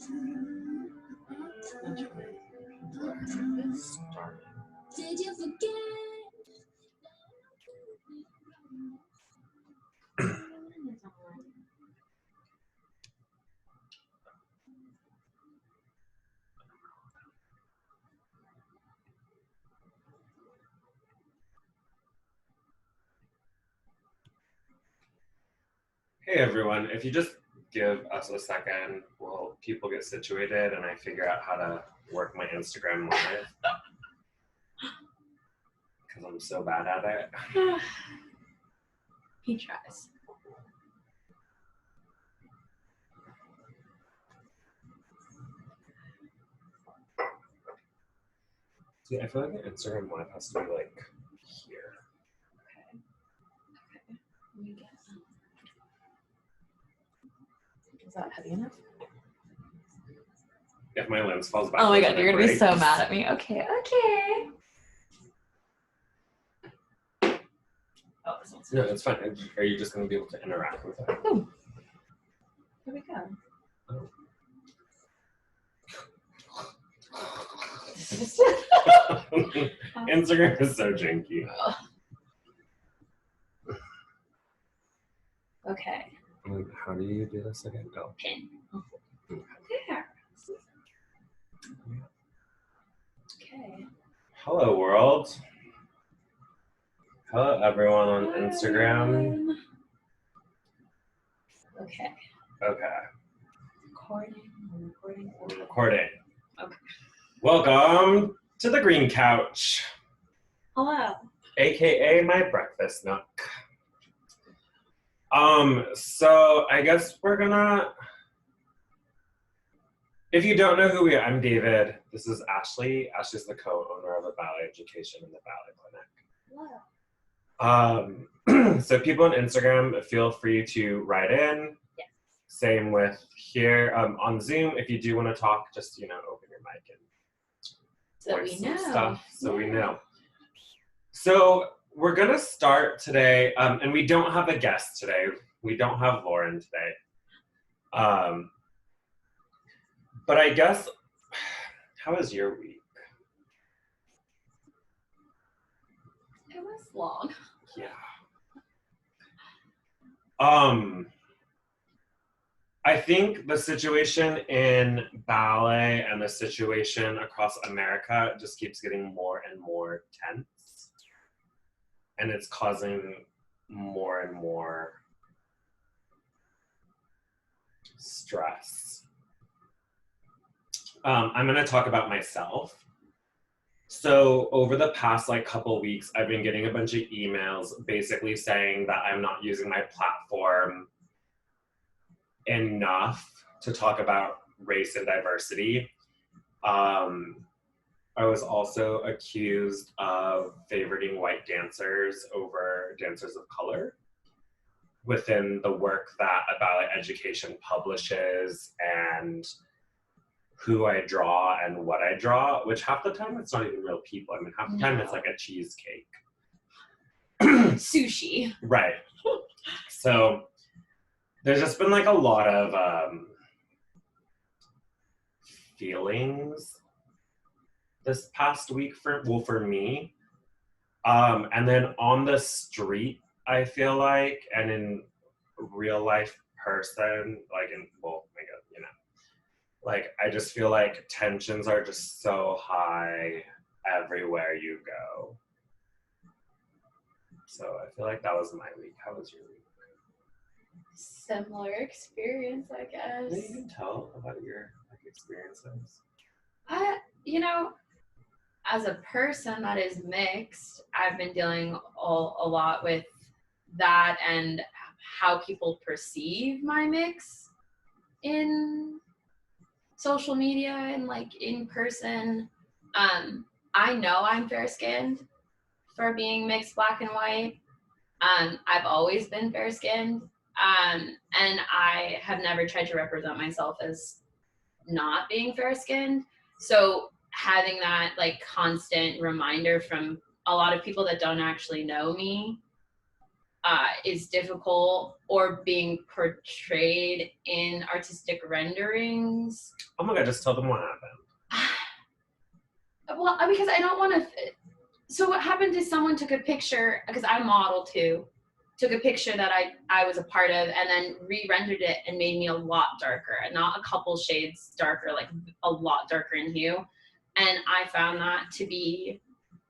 Did you forget? Hey everyone, if you just give us a second, while people get situated and I figure out how to work my Instagram live. Because I'm so bad at it. He tries. See, I feel like the Instagram live has to be like here. Okay. Let me get Is that heavy enough? If my lens falls back. Oh my god, you're gonna be so mad at me. Okay. Oh, this one's No, it's fine. Are you just gonna be able to interact with it? Boom. Here we go. Instagram is so janky. Okay. How do you do this again? Oh. Pin. There. Okay. Hello world. Hello everyone on Instagram. Okay. Okay. Recording. We're recording. Okay. Welcome to the Green Couch. Hello. AKA my breakfast nook. So I guess we're gonna, if you don't know who we are, I'm David. This is Ashley. Ashley's the co-owner of a ballet education in the ballet clinic. Hello. So people on Instagram, feel free to write in. Yes. Same with here on Zoom. If you do want to talk, just, open your mic and So voice we some know. stuff so we know. So we're gonna start today, and we don't have a guest today. We don't have Lauren today. But I guess, how was your week? It was long. Yeah. I think the situation in ballet and the situation across America just keeps getting more and more tense. And it's causing more and more stress. I'm gonna talk about myself. So over the past couple weeks, I've been getting a bunch of emails basically saying that I'm not using my platform enough to talk about race and diversity. I was also accused of favoriting white dancers over dancers of color within the work that a ballet education publishes and who I draw and what I draw, which half the time it's not even real people. I mean, half the time it's like a cheesecake. Sushi. Right. So there's just been a lot of feelings this past week for me. And then on the street, I feel like, and in real life person, I just feel like tensions are just so high everywhere you go. So I feel like that was my week. How was your week? Similar experience, I guess. Maybe you can tell about your experiences. As a person that is mixed, I've been dealing a lot with that and how people perceive my mix in social media and in person. I know I'm fair-skinned for being mixed black and white. I've always been fair-skinned. And I have never tried to represent myself as not being fair-skinned. So having that constant reminder from a lot of people that don't actually know me is difficult, or being portrayed in artistic renderings. Oh my God, just tell them what happened. Well, because I don't want to. So what happened is someone took a picture, because I model too, took a picture that I was a part of, and then re-rendered it and made me a lot darker, not a couple shades darker, like a lot darker in hue. And I found that to be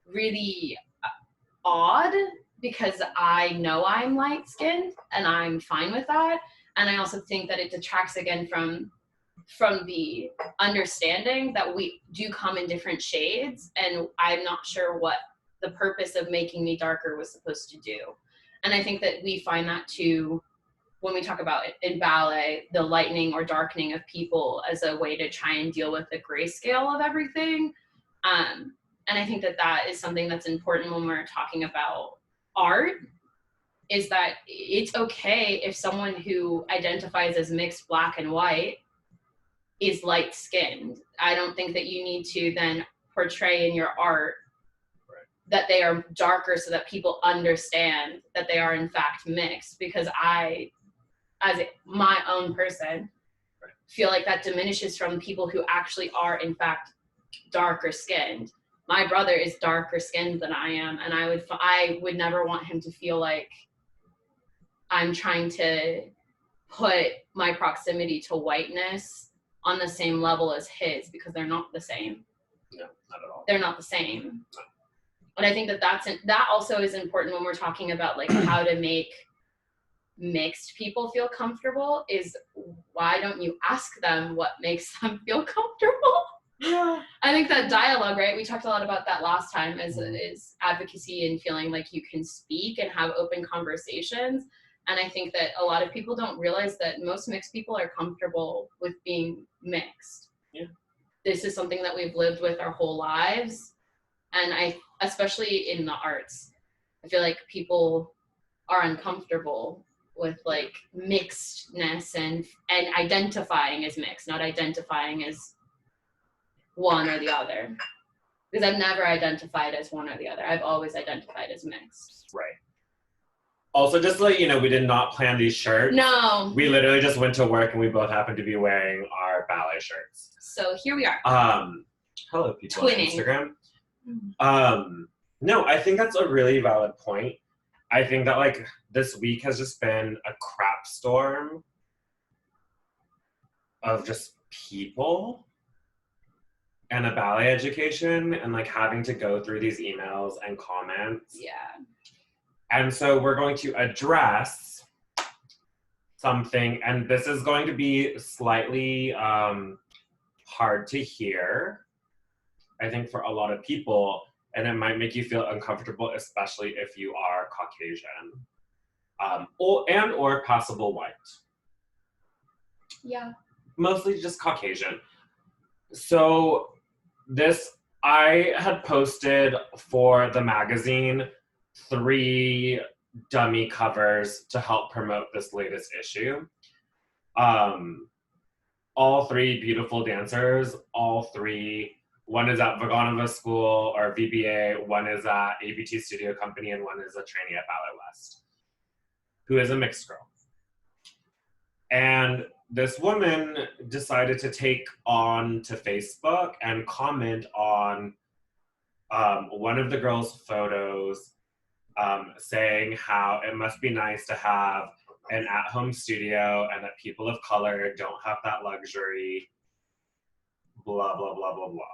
really odd, because I know I'm light skinned and I'm fine with that. And I also think that it detracts again from the understanding that we do come in different shades, and I'm not sure what the purpose of making me darker was supposed to do. And I think that we find that too when we talk about it in ballet, the lightening or darkening of people as a way to try and deal with the grayscale of everything. And I think that that is something that's important when we're talking about art, is that it's okay if someone who identifies as mixed black and white is light skinned. I don't think that you need to then portray in your art that they are darker so that people understand that they are in fact mixed, because I, as my own person, feel like that diminishes from people who actually are in fact darker skinned. My brother is darker skinned than I am, and I would never want him to feel like I'm trying to put my proximity to whiteness on the same level as his, because they're not the same. No, not at all. They're not the same. And I think that that also is important when we're talking about like how to make mixed people feel comfortable, is why don't you ask them what makes them feel comfortable? Yeah. I think that dialogue, right? We talked a lot about that last time, is advocacy and feeling like you can speak and have open conversations. And I think that a lot of people don't realize that most mixed people are comfortable with being mixed. Yeah. This is something that we've lived with our whole lives. And especially in the arts, I feel like people are uncomfortable with like mixedness and identifying as mixed, not identifying as one or the other. Because I've never identified as one or the other. I've always identified as mixed. Right. Also, just to let you know, we did not plan these shirts. No. We literally just went to work and we both happened to be wearing our ballet shirts. So here we are. Hello, people Twinning. on Instagram. No, I think that's a really valid point. I think that like this week has just been a crap storm of just people and a ballet education, and like having to go through these emails and comments. Yeah. And so we're going to address something, and this is going to be slightly hard to hear, I think, for a lot of people, and it might make you feel uncomfortable, especially if you are Caucasian or passable white. Yeah. Mostly just Caucasian. So I had posted for the magazine 3 dummy covers to help promote this latest issue. All 3 beautiful dancers, all 3, one is at Vaganova School or VBA, one is at ABT Studio Company, and one is a trainee at Ballet West, who is a mixed girl. And this woman decided to take on to Facebook and comment on one of the girls' photos, saying how it must be nice to have an at-home studio and that people of color don't have that luxury, blah, blah, blah, blah, blah.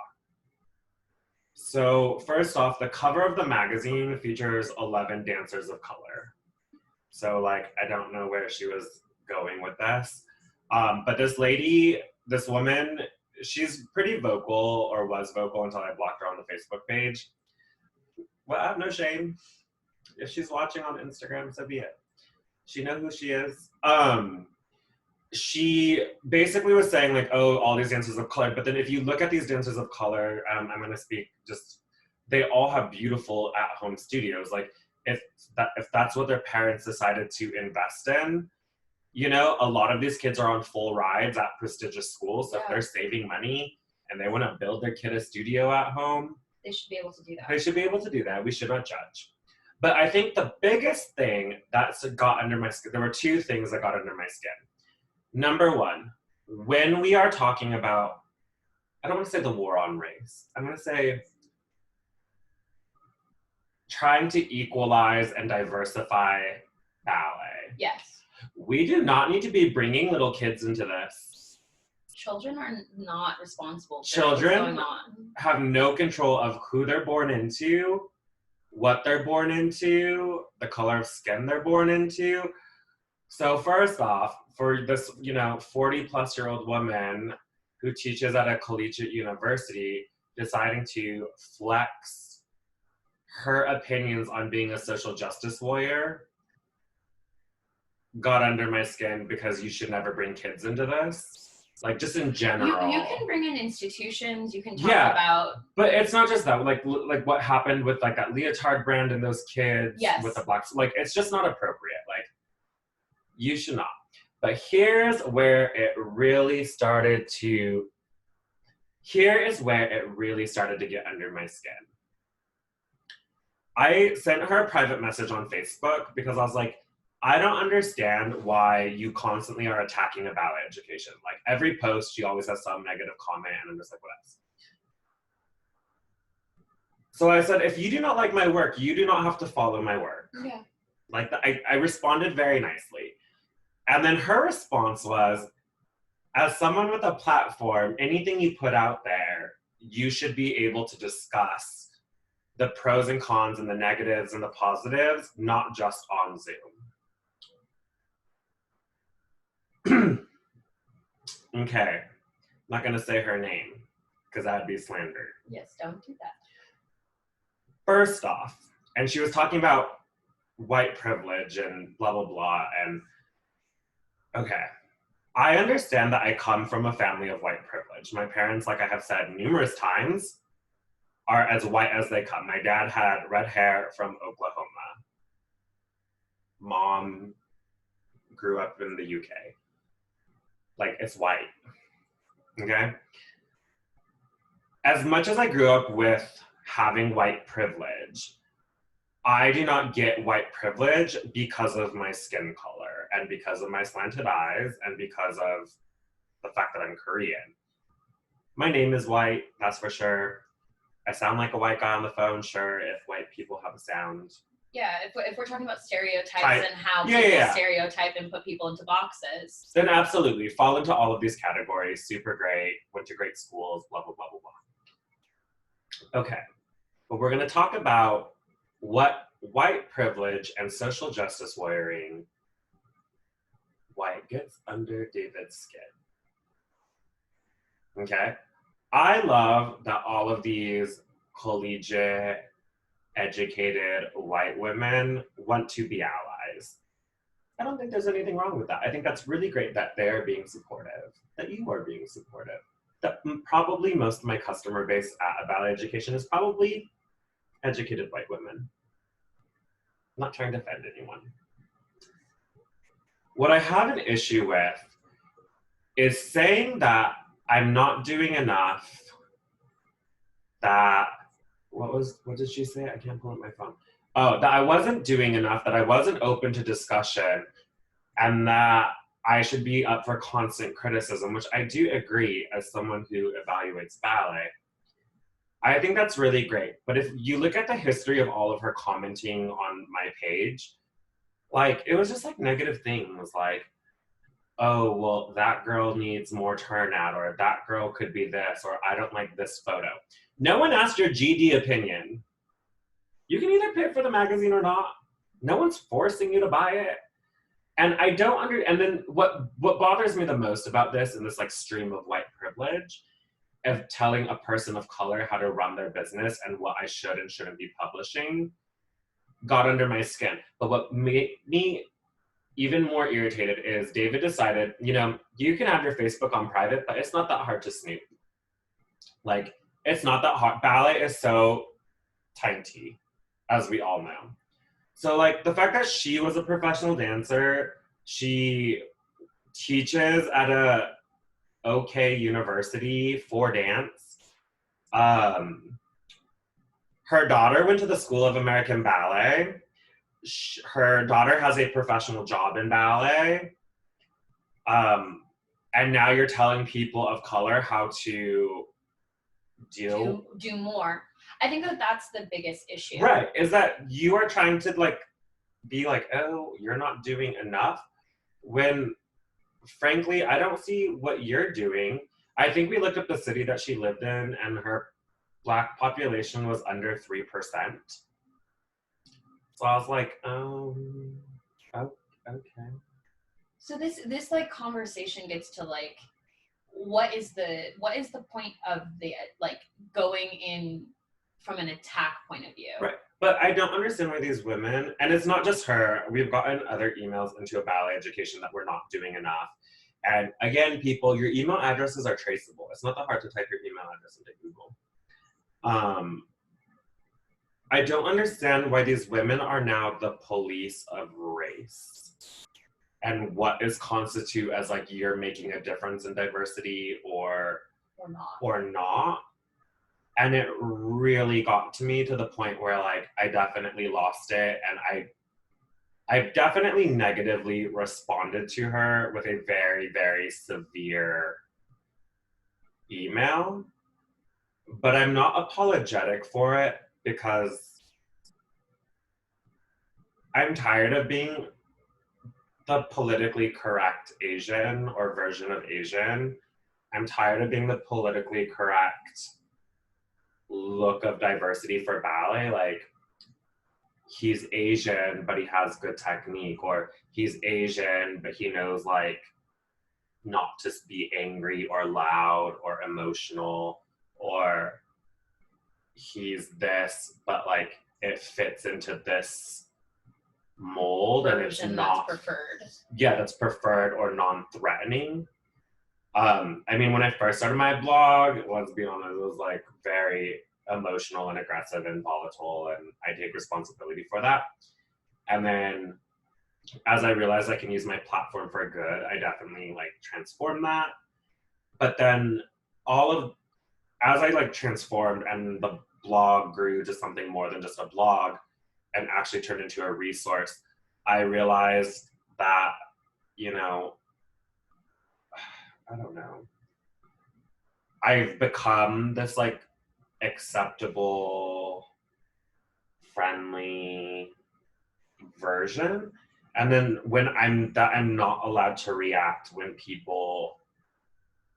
So first off, the cover of the magazine features 11 dancers of color. So like, I don't know where she was going with this. But this woman, she's pretty vocal, or was vocal until I blocked her on the Facebook page. Well, no shame. If she's watching on Instagram, so be it. She knows who she is. She basically was saying like, oh, all these dancers of color. But then if you look at these dancers of color, I'm going to speak just, they all have beautiful at-home studios. Like if that's what their parents decided to invest in, you know, a lot of these kids are on full rides at prestigious schools. So if they're saving money and they want to build their kid a studio at home, they should be able to do that. They should be able to do that. We should not judge. But I think the biggest thing that got under my skin, there were two things that got under my skin. Number one, when we are talking about, I don't want to say the war on race, I'm going to say trying to equalize and diversify ballet. Yes. We do not need to be bringing little kids into this. Children are not responsible for Children what's going on. Have no control of who they're born into, what they're born into, the color of skin they're born into. So first off, for this, 40-plus-year-old woman who teaches at a collegiate university, deciding to flex her opinions on being a social justice warrior got under my skin, because you should never bring kids into this. Like, just in general. You can bring in institutions, you can talk about... But it's not just that. Like what happened with, like, that leotard brand and those kids with the blacks. Like, it's just not appropriate. Like, you should not. But here's where it really started to get under my skin. I sent her a private message on Facebook because I was like, I don't understand why you constantly are attacking about education. Like, every post, she always has some negative comment, and I'm just like, what else? So I said, if you do not like my work, you do not have to follow my work. Yeah. Like, I responded very nicely. And then her response was, as someone with a platform, anything you put out there, you should be able to discuss the pros and cons and the negatives and the positives, not just on Zoom. Okay, I'm not gonna say her name because that'd be slander. Yes, don't do that. First off, and she was talking about white privilege and blah, blah, blah, and okay, I understand that I come from a family of white privilege. My parents, like I have said numerous times, are as white as they come. My dad had red hair from Oklahoma. Mom grew up in the UK. Like, it's white, okay? As much as I grew up with having white privilege, I do not get white privilege because of my skin color and because of my slanted eyes and because of the fact that I'm Korean. My name is white, that's for sure. I sound like a white guy on the phone, sure, if white people have a sound. Yeah, if we're talking about stereotypes and how people stereotype and put people into boxes. Then absolutely, fall into all of these categories, super great, went to great schools, blah, blah, blah, blah, blah. Okay, but we're gonna talk about what white privilege and social justice warrioring, why it gets under David's skin. Okay? I love that all of these collegiate, educated white women want to be allies. I don't think there's anything wrong with that. I think that's really great that they're being supportive, that you are being supportive. That probably most of my customer base at Ballet Education is probably educated white women. I'm not trying to offend anyone. What I have an issue with is saying that I'm not doing enough, that, what did she say? I can't pull up my phone. Oh, that I wasn't doing enough, that I wasn't open to discussion, and that I should be up for constant criticism, which I do agree as someone who evaluates ballet. I think that's really great. But if you look at the history of all of her commenting on my page, like, it was just like negative things, like, oh, well, that girl needs more turnout, or that girl could be this, or I don't like this photo. No one asked your GD opinion. You can either pay for the magazine or not. No one's forcing you to buy it. And I don't and then what bothers me the most about this, and this like stream of white privilege, of telling a person of color how to run their business and what I should and shouldn't be publishing, got under my skin. But what made me even more irritated is David decided, you can have your Facebook on private, but it's not that hard to snoop. Like, it's not that hard. Ballet is so tiny, as we all know. So, like, the fact that she was a professional dancer, she teaches at a okay university for dance. Her daughter went to the School of American Ballet. her daughter has a professional job in ballet. And now you're telling people of color how to do more. I think that that's the biggest issue. Right. Is that you are trying to like be like, oh, you're not doing enough, when frankly, I don't see what you're doing. I think we looked up the city that she lived in, and her Black population was under 3%. So I was like, oh, okay. So this like conversation gets to like, what is the point of the like going in from an attack point of view? Right. But I don't understand why these women, and it's not just her, we've gotten other emails into a ballet education that we're not doing enough. And again, people, your email addresses are traceable. It's not that hard to type your email address into Google. I don't understand why these women are now the police of race and what is constitute as like you're making a difference in diversity or not. And it really got to me to the point where like I definitely lost it, and I definitely negatively responded to her with a very, very severe email. But I'm not apologetic for it, because I'm tired of being the politically correct Asian or version of Asian. I'm tired of being the politically correct look of diversity for ballet. Like, he's Asian, but he has good technique, or he's Asian, but he knows like not to be angry or loud or emotional, or he's this, but like it fits into this mold and it's not that's preferred. Yeah, that's preferred or non-threatening. I mean, when I first started my blog, let's be honest, it was like very emotional and aggressive and volatile, and I take responsibility for that. And then as I realized I can use my platform for good, I definitely like transformed that. But then as I like transformed and the blog grew to something more than just a blog and actually turned into a resource, I realized that, you know, I don't know, I've become this like acceptable, friendly version. And then when I'm not allowed to react when people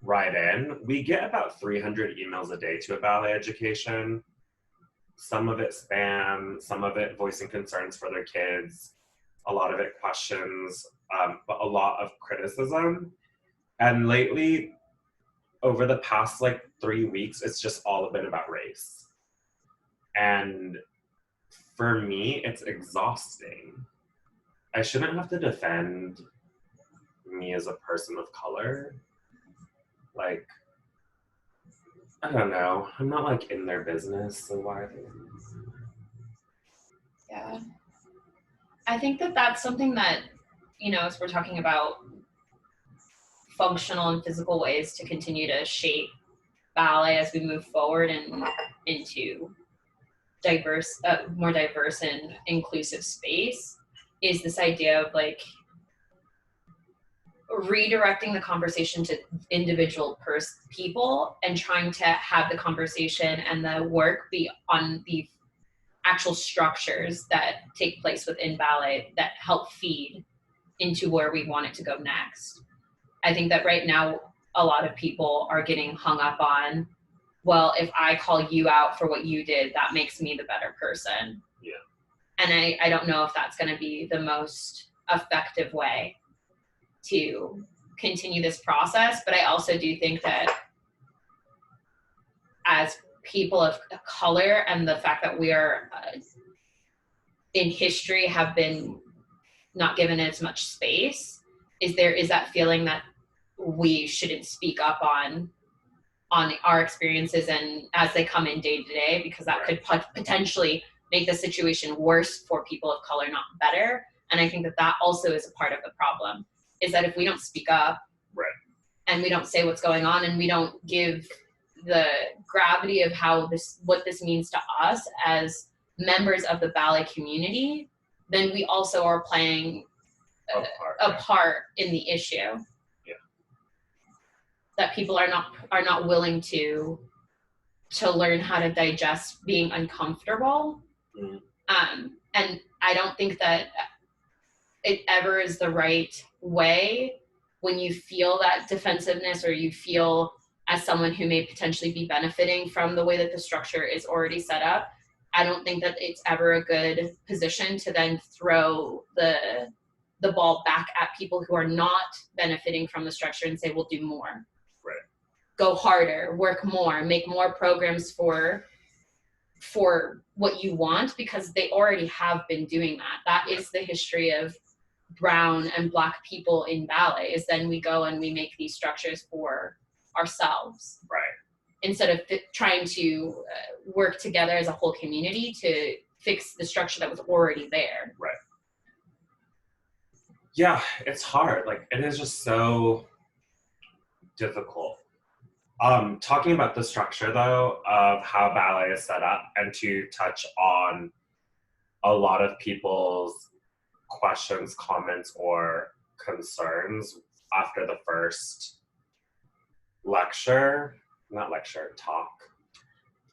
write in, we get about 300 emails a day to a ballet education. Some of it spam, some of it voicing concerns for their kids, a lot of it questions, but a lot of criticism. And lately, over the past like 3 weeks, it's just all been about race. And for me, it's exhausting. I shouldn't have to defend me as a person of color. Like, I don't know. I'm not like in their business, so why are they? Yeah. I think that that's something that, you know, as we're talking about functional and physical ways to continue to shape ballet as we move forward and into more diverse and inclusive space, is this idea of like redirecting the conversation to individual people and trying to have the conversation and the work be on the actual structures that take place within ballet that help feed into where we want it to go next. I think that right now a lot of people are getting hung up on, well, if I call you out for what you did, that makes me the better person. Yeah. And I don't know if that's going to be the most effective way to continue this process. But I also do think that as people of color, and the fact that we are in history have been not given as much space, is that feeling that we shouldn't speak up on our experiences and as they come in day to day, because that could potentially make the situation worse for people of color, not better. And I think that also is a part of the problem, is that if we don't speak up and we don't say what's going on, and we don't give the gravity of what this means to us as members of the ballet community, then we also are playing a part in the issue. Yeah. That people are not willing to learn how to digest being uncomfortable. And I don't think that it ever is the right way when you feel that defensiveness, or you feel as someone who may potentially be benefiting from the way that the structure is already set up. I don't think that it's ever a good position to then throw the ball back at people who are not benefiting from the structure and say, we'll do more. Right. Go harder, work more, make more programs for what you want, because they already have been doing that. That is the history of brown and Black people in ballet, is then we go and we make these structures for ourselves. Right. Instead of trying to work together as a whole community to fix the structure that was already there. Right. Yeah, it's hard. Like, it is just so difficult. Talking about the structure, though, of how ballet is set up, and to touch on a lot of people's questions, comments, or concerns after the first talk.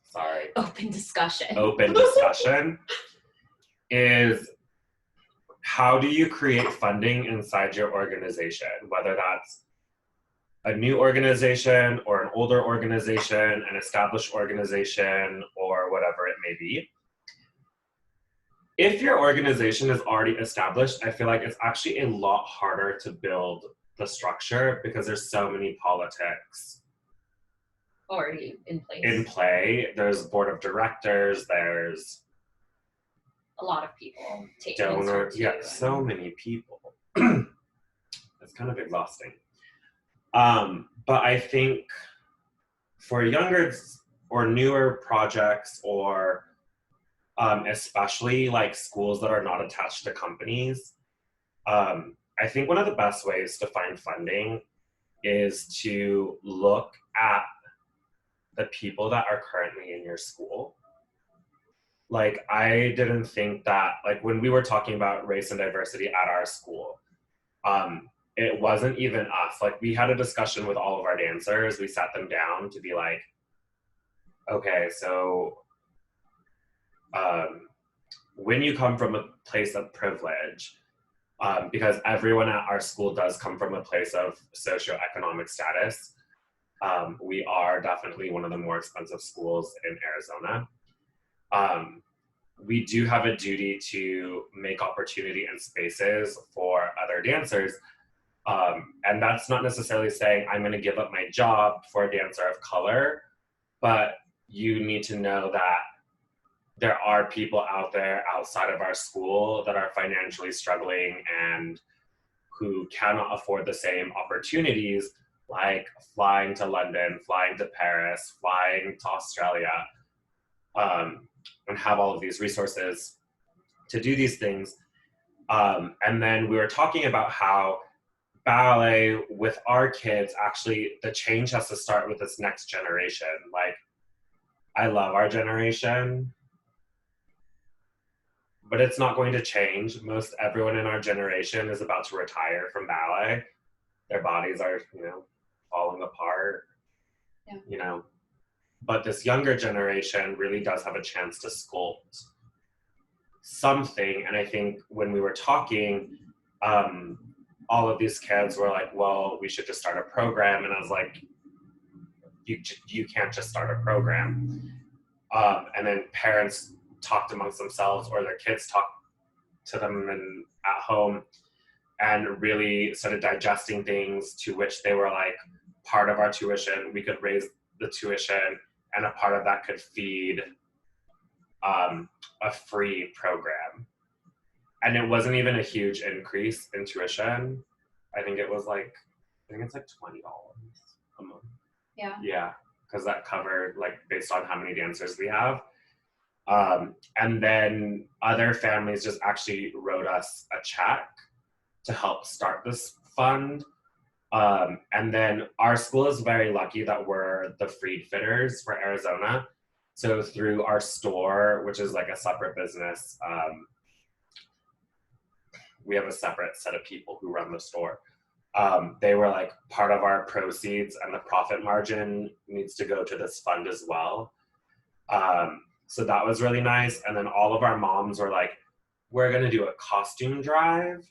Sorry. Open discussion. Is how do you create funding inside your organization, whether that's a new organization or an older organization, an established organization, or whatever it may be. If your organization is already established, I feel like it's actually a lot harder to build the structure, because there's so many politics already in play. There's board of directors, there's a lot of people taking donors, so many people. It's kind of exhausting. But I think for younger or newer projects, or especially like schools that are not attached to companies, I think one of the best ways to find funding is to look at the people that are currently in your school. Like, I didn't think that, like, when we were talking about race and diversity at our school, it wasn't even us. Like, we had a discussion with all of our dancers. We sat them down to be like, okay, so when you come from a place of privilege, because everyone at our school does come from a place of socioeconomic status, we are definitely one of the more expensive schools in Arizona. We do have a duty to make opportunity and spaces for other dancers. And that's not necessarily saying I'm going to give up my job for a dancer of color, but you need to know that there are people out there outside of our school that are financially struggling and who cannot afford the same opportunities, like flying to London, flying to Paris, flying to Australia, and have all of these resources to do these things. And then we were talking about how ballet with our kids, actually the change has to start with this next generation. Like, I love our generation, but it's not going to change. Most everyone in our generation is about to retire from ballet. Their bodies are, falling apart, But this younger generation really does have a chance to sculpt something. And I think when we were talking, all of these kids were like, well, we should just start a program. And I was like, you can't just start a program. And then parents talked amongst themselves, or their kids talked to them at home, and really started digesting things, to which they were like, part of our tuition, we could raise the tuition, and a part of that could feed a free program. And it wasn't even a huge increase in tuition. I think it's like $20 a month. Yeah. Yeah, because that covered, like, based on how many dancers we have. And then other families just actually wrote us a check to help start this fund. And then our school is very lucky that we're the Freed Fitters for Arizona. So through our store, which is like a separate business, we have a separate set of people who run the store. They were like, part of our proceeds and the profit margin needs to go to this fund as well. So that was really nice. And then all of our moms were like, we're going to do a costume drive.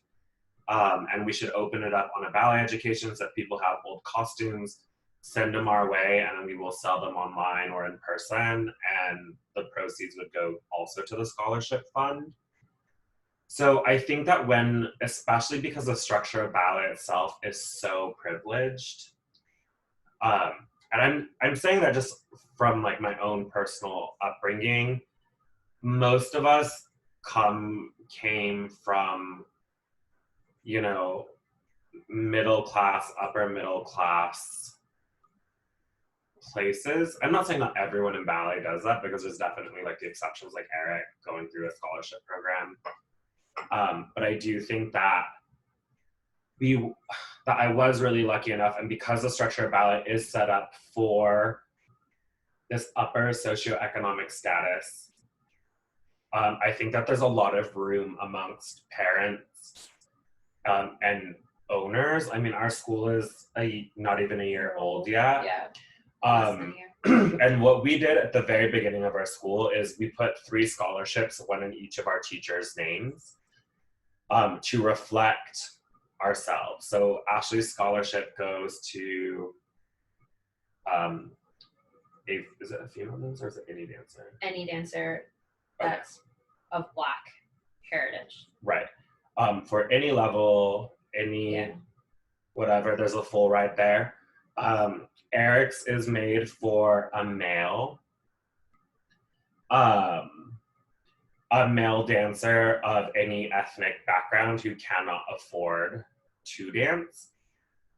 And we should open it up on a ballet education so that people have old costumes, send them our way, and then we will sell them online or in person. And the proceeds would go also to the scholarship fund. So I think that when, especially because the structure of ballet itself is so privileged, and I'm saying that just from like my own personal upbringing, most of us came from, you know, middle class, upper middle class places. I'm not saying not everyone in ballet does that, because there's definitely like the exceptions, like Eric going through a scholarship program. But I do think that I was really lucky enough, and because the structure of ballet is set up for this upper socioeconomic status, I think that there's a lot of room amongst parents and owners. I mean, our school is not even a year old yet. Yeah. And what we did at the very beginning of our school is we put 3 scholarships, one in each of our teachers' names, to reflect ourselves. So Ashley's scholarship goes to, is it a female dancer or is it any dancer? Any dancer that's of Black heritage. Right. For any level, whatever, there's a full ride there. Eric's is made for a male dancer of any ethnic background who cannot afford to dance.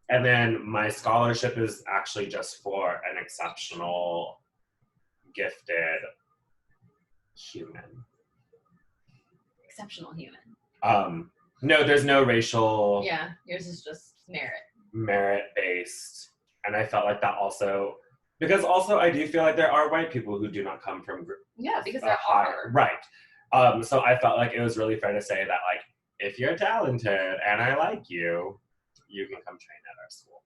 And then my scholarship is actually just for an exceptional, gifted human. Exceptional human. No, there's no racial. Yeah, yours is just merit. Merit-based. And I felt like that also, because also I do feel like there are white people who do not come from Yeah, because there are. Right. So I felt like it was really fair to say that, like, if you're talented and I like you, you can come train at our school.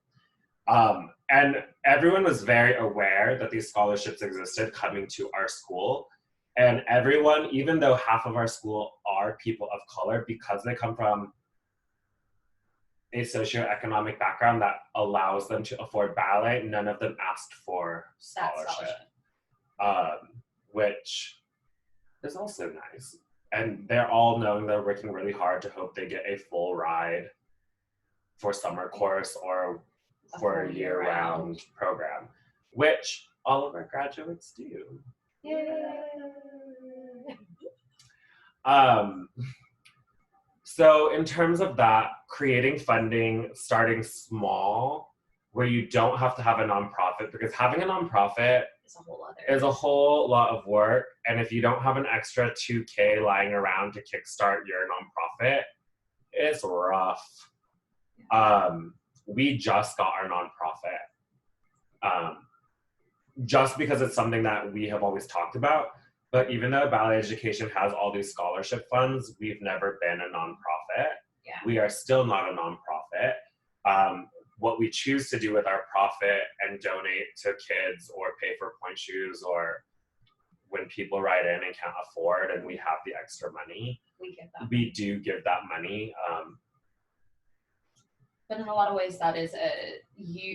And everyone was very aware that these scholarships existed coming to our school. And everyone, even though half of our school are people of color, because they come from a socioeconomic background that allows them to afford ballet, none of them asked for scholarship. Which is also nice. And they're all knowing they're working really hard to hope they get a full ride for summer course or for a year-round program, which all of our graduates do. Yay! So in terms of that, creating funding, starting small, where you don't have to have a nonprofit, because having a nonprofit is a whole lot of work. And if you don't have an extra $2,000 lying around to kickstart your nonprofit, it's rough. We just got our nonprofit. Just because it's something that we have always talked about. But even though ballet education has all these scholarship funds, we've never been a nonprofit. Yeah. We are still not a nonprofit. What we choose to do with our profit and donate to kids or pay for point shoes, or when people write in and can't afford and we have the extra money, we do give that money. But in a lot of ways, that is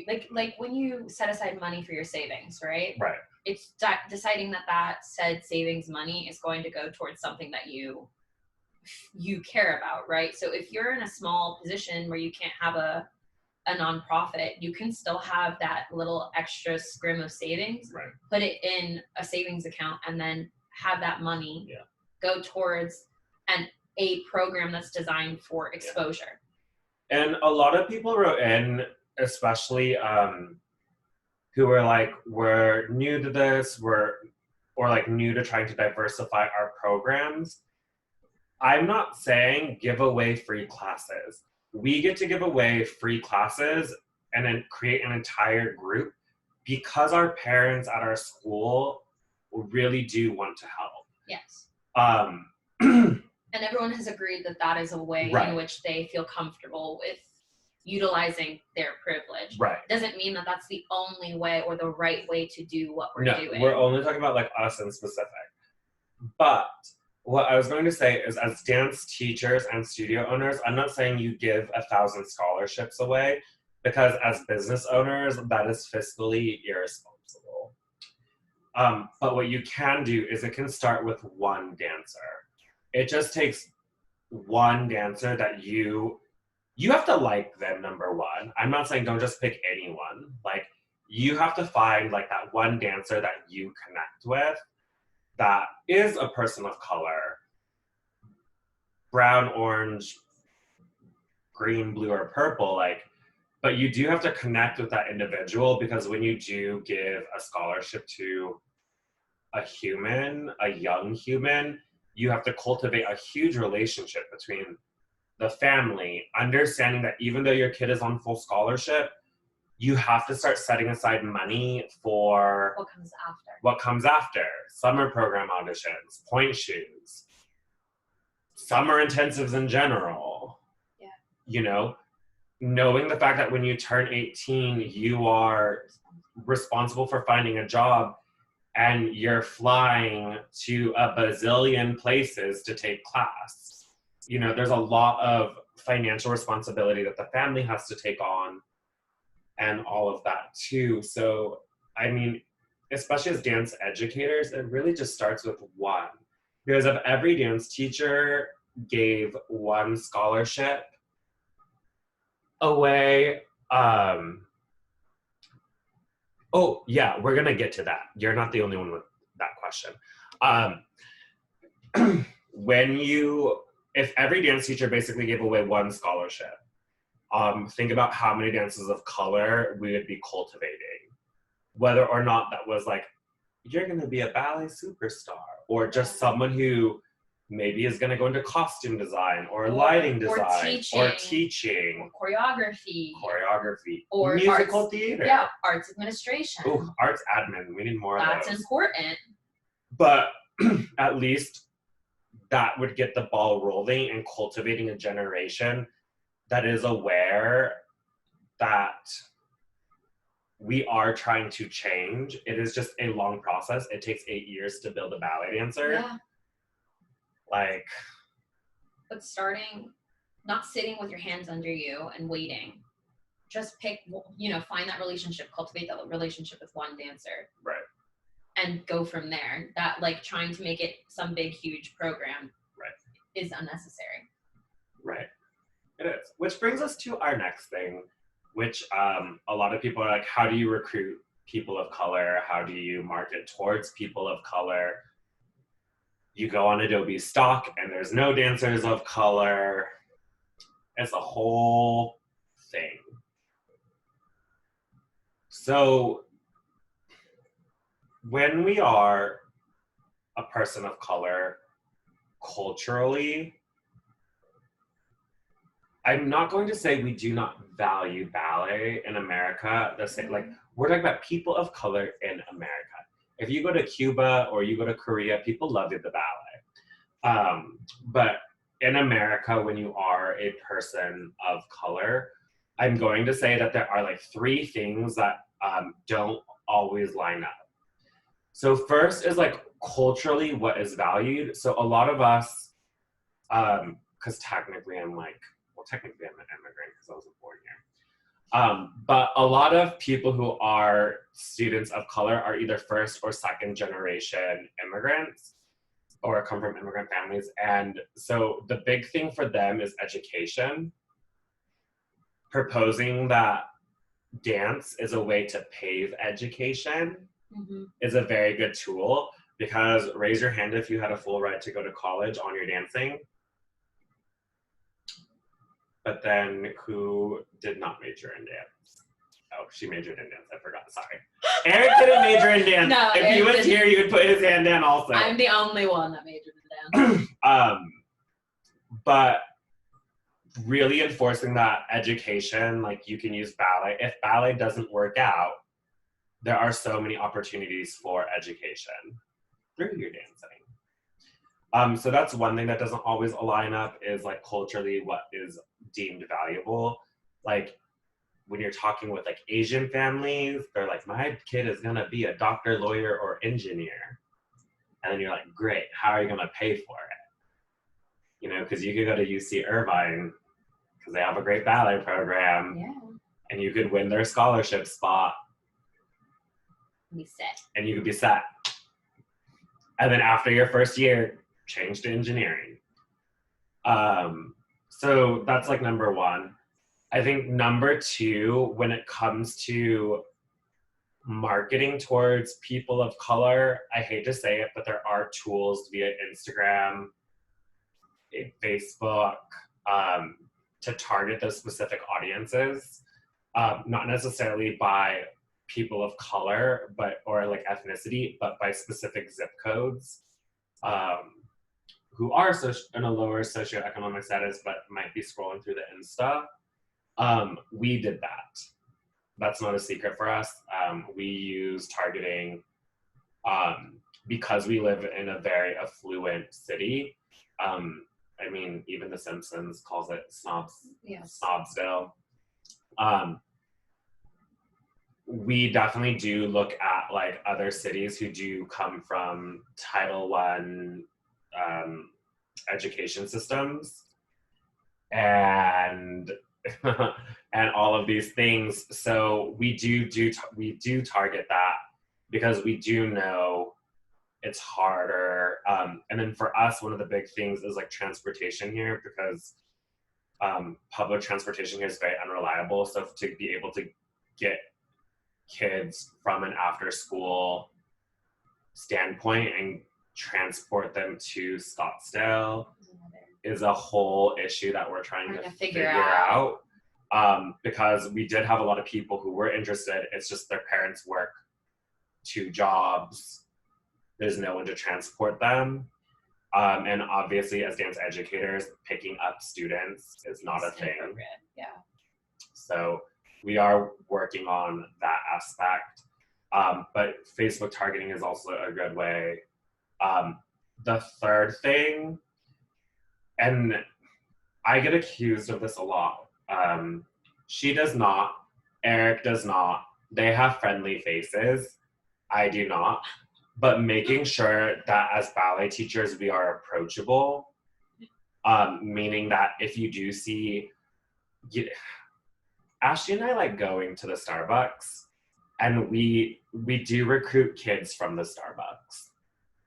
like when you set aside money for your savings, right? Right. It's deciding that said savings money is going to go towards something that you care about, right? So if you're in a small position where you can't have a nonprofit, you can still have that little extra scrim of savings, right, put it in a savings account, and then have that money go towards a program that's designed for exposure. And a lot of people wrote in, especially who were like, we're new to this, or like new to trying to diversify our programs. I'm not saying give away free classes. We get to give away free classes and then create an entire group because our parents at our school really do want to help. Yes. And everyone has agreed that that is a way Right. in which they feel comfortable with utilizing their privilege. Right. Doesn't mean that that's the only way or the right way to do what we're doing. We're only talking about like us in specific. But what I was going to say is, as dance teachers and studio owners, I'm not saying you give 1,000 scholarships away, because as business owners, that is fiscally irresponsible. But what you can do is it can start with one dancer. It just takes one dancer that you have to like them, number one. I'm not saying don't just pick anyone. Like, you have to find like that one dancer that you connect with that is a person of color, brown, orange, green, blue, or purple, like, but you do have to connect with that individual, because when you do give a scholarship to a human, a young human, you have to cultivate a huge relationship between the family, understanding that even though your kid is on full scholarship, you have to start setting aside money for what comes after. Summer program auditions, point shoes, summer intensives in general. Yeah. You know, knowing the fact that when you turn 18, you are responsible for finding a job, and you're flying to a bazillion places to take class. You know, there's a lot of financial responsibility that the family has to take on, and all of that too. So, I mean, especially as dance educators, it really just starts with one. Because if every dance teacher gave one scholarship away, oh yeah, we're gonna get to that. You're not the only one with that question. If every dance teacher basically gave away one scholarship, think about how many dancers of color we would be cultivating. Whether or not that was like, you're gonna be a ballet superstar, or just someone who maybe is gonna go into costume design, or lighting design, or teaching, or choreography, or musical theater. Yeah, arts administration. Ooh, arts admin, we need more of those. That's important. But at least that would get the ball rolling and cultivating a generation that is aware that we are trying to change. It is just a long process. It takes 8 years to build a ballet dancer. Yeah. Like, but starting, not sitting with your hands under you and waiting. Just pick, find that relationship, cultivate that relationship with one dancer. Right. And go from there. That, like, trying to make it some big, huge program is unnecessary. Right. It is. Which brings us to our next thing, which a lot of people are like, how do you recruit people of color? How do you market towards people of color? You go on Adobe Stock and there's no dancers of color. It's a whole thing. So when we are a person of color, culturally, I'm not going to say we do not value ballet in America. Like, we're talking about people of color in America. If you go to Cuba or you go to Korea, people love the ballet. But in America, when you are a person of color, I'm going to say that there are like 3 things that don't always line up. So first is like culturally what is valued. So a lot of us, because technically I'm an immigrant because I wasn't born here. But a lot of people who are students of color are either first or second generation immigrants or come from immigrant families. And so the big thing for them is education. Proposing that dance is a way to pave education is a very good tool, because raise your hand if you had a full ride to go to college on your dancing. But then who did not major in dance? Oh, she majored in dance. I forgot. Sorry. Eric didn't major in dance. No, if he was here, you would put his hand down also. I'm the only one that majored in dance. But really enforcing that education, like, you can use ballet. If ballet doesn't work out, there are so many opportunities for education through your dancing. So that's one thing that doesn't always align up is like culturally what is deemed valuable. Like when you're talking with like Asian families, they're like, my kid is gonna be a doctor, lawyer, or engineer. And then you're like, great, how are you gonna pay for it? You know, because you could go to UC Irvine because they have a great ballet program, Yeah. and you could win their scholarship spot. Be set. And you could be set. And then after your first year, change to engineering. So that's like number one. I think number two, when it comes to marketing towards people of color, I hate to say it, but there are tools via Instagram, Facebook, to target those specific audiences, not necessarily by people of color, or like ethnicity, but by specific zip codes, who are in a lower socioeconomic status, but might be scrolling through the Insta. We did that. That's not a secret for us. We use targeting because we live in a very affluent city. I mean, even The Simpsons calls it Snobsville. We definitely do look at like other cities who do come from Title I education systems and and all of these things. So we do target that because we do know it's harder. And then for us, one of the big things is like transportation here, because public transportation here is very unreliable. So to be able to get kids from an after school standpoint and transport them to Scottsdale is a whole issue that we're trying to figure out. Because we did have a lot of people who were interested. It's just their parents work 2 jobs. There's no one to transport them. And obviously as dance educators, picking up students is not a thing. Yeah. So we are working on that aspect. But Facebook targeting is also a good way. The third thing, and I get accused of this a lot. She does not, Eric does not. They have friendly faces. I do not. But making sure that as ballet teachers, we are approachable, meaning that if you do see, Ashley and I like going to the Starbucks, and we do recruit kids from the Starbucks.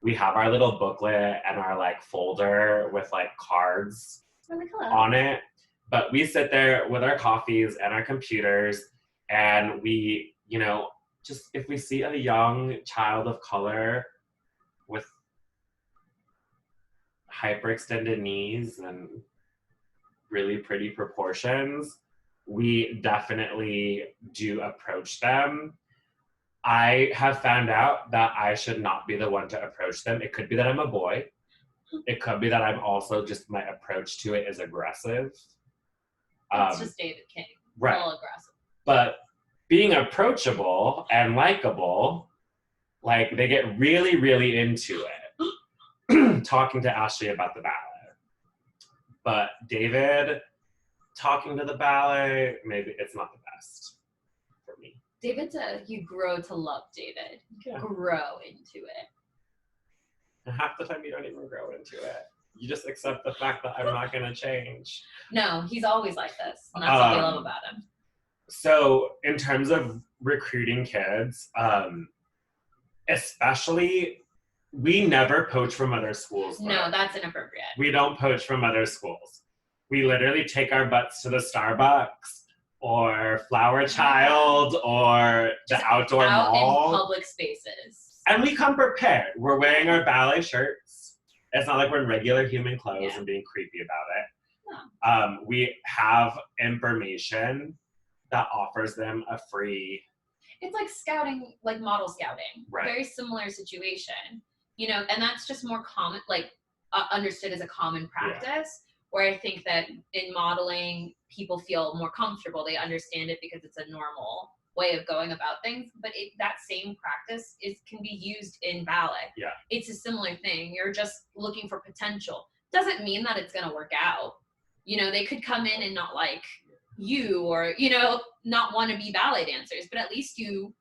We have our little booklet and our like folder with like cards on it, but we sit there with our coffees and our computers, and we, you know, just if we see a young child of color with hyperextended knees and really pretty proportions, we definitely do approach them. I have found out that I should not be the one to approach them. It could be that I'm a boy. It could be that I'm also just, my approach to it is aggressive. It's just David King. Right. A little aggressive. But being approachable and likable, like they get really, really into it. Talking to Ashley about the ballet. But David, talking to the ballet, maybe it's not the best for me. David's you grow to love David. Yeah. Grow into it. And half the time you don't even grow into it. You just accept the fact that I'm not going to change. No, he's always like this. And that's what we love about him. So in terms of recruiting kids, especially, we never poach from other schools. Though. No, that's inappropriate. We don't poach from other schools. We literally take our butts to the Starbucks or Flower Child or the outdoor mall. In public spaces. And we come prepared. We're wearing our ballet shirts. It's not like we're in regular human clothes and being creepy about it. No. We have information that offers them a free... It's like scouting, like model scouting. Right. Very similar situation. You know, and that's just more common, like understood as a common practice, where I think that in modeling, people feel more comfortable. They understand it because it's a normal way of going about things, but that same practice can be used in ballet. Yeah. It's a similar thing. You're just looking for potential. Doesn't mean that it's going to work out. They could come in and not like you, or, not want to be ballet dancers, but at least you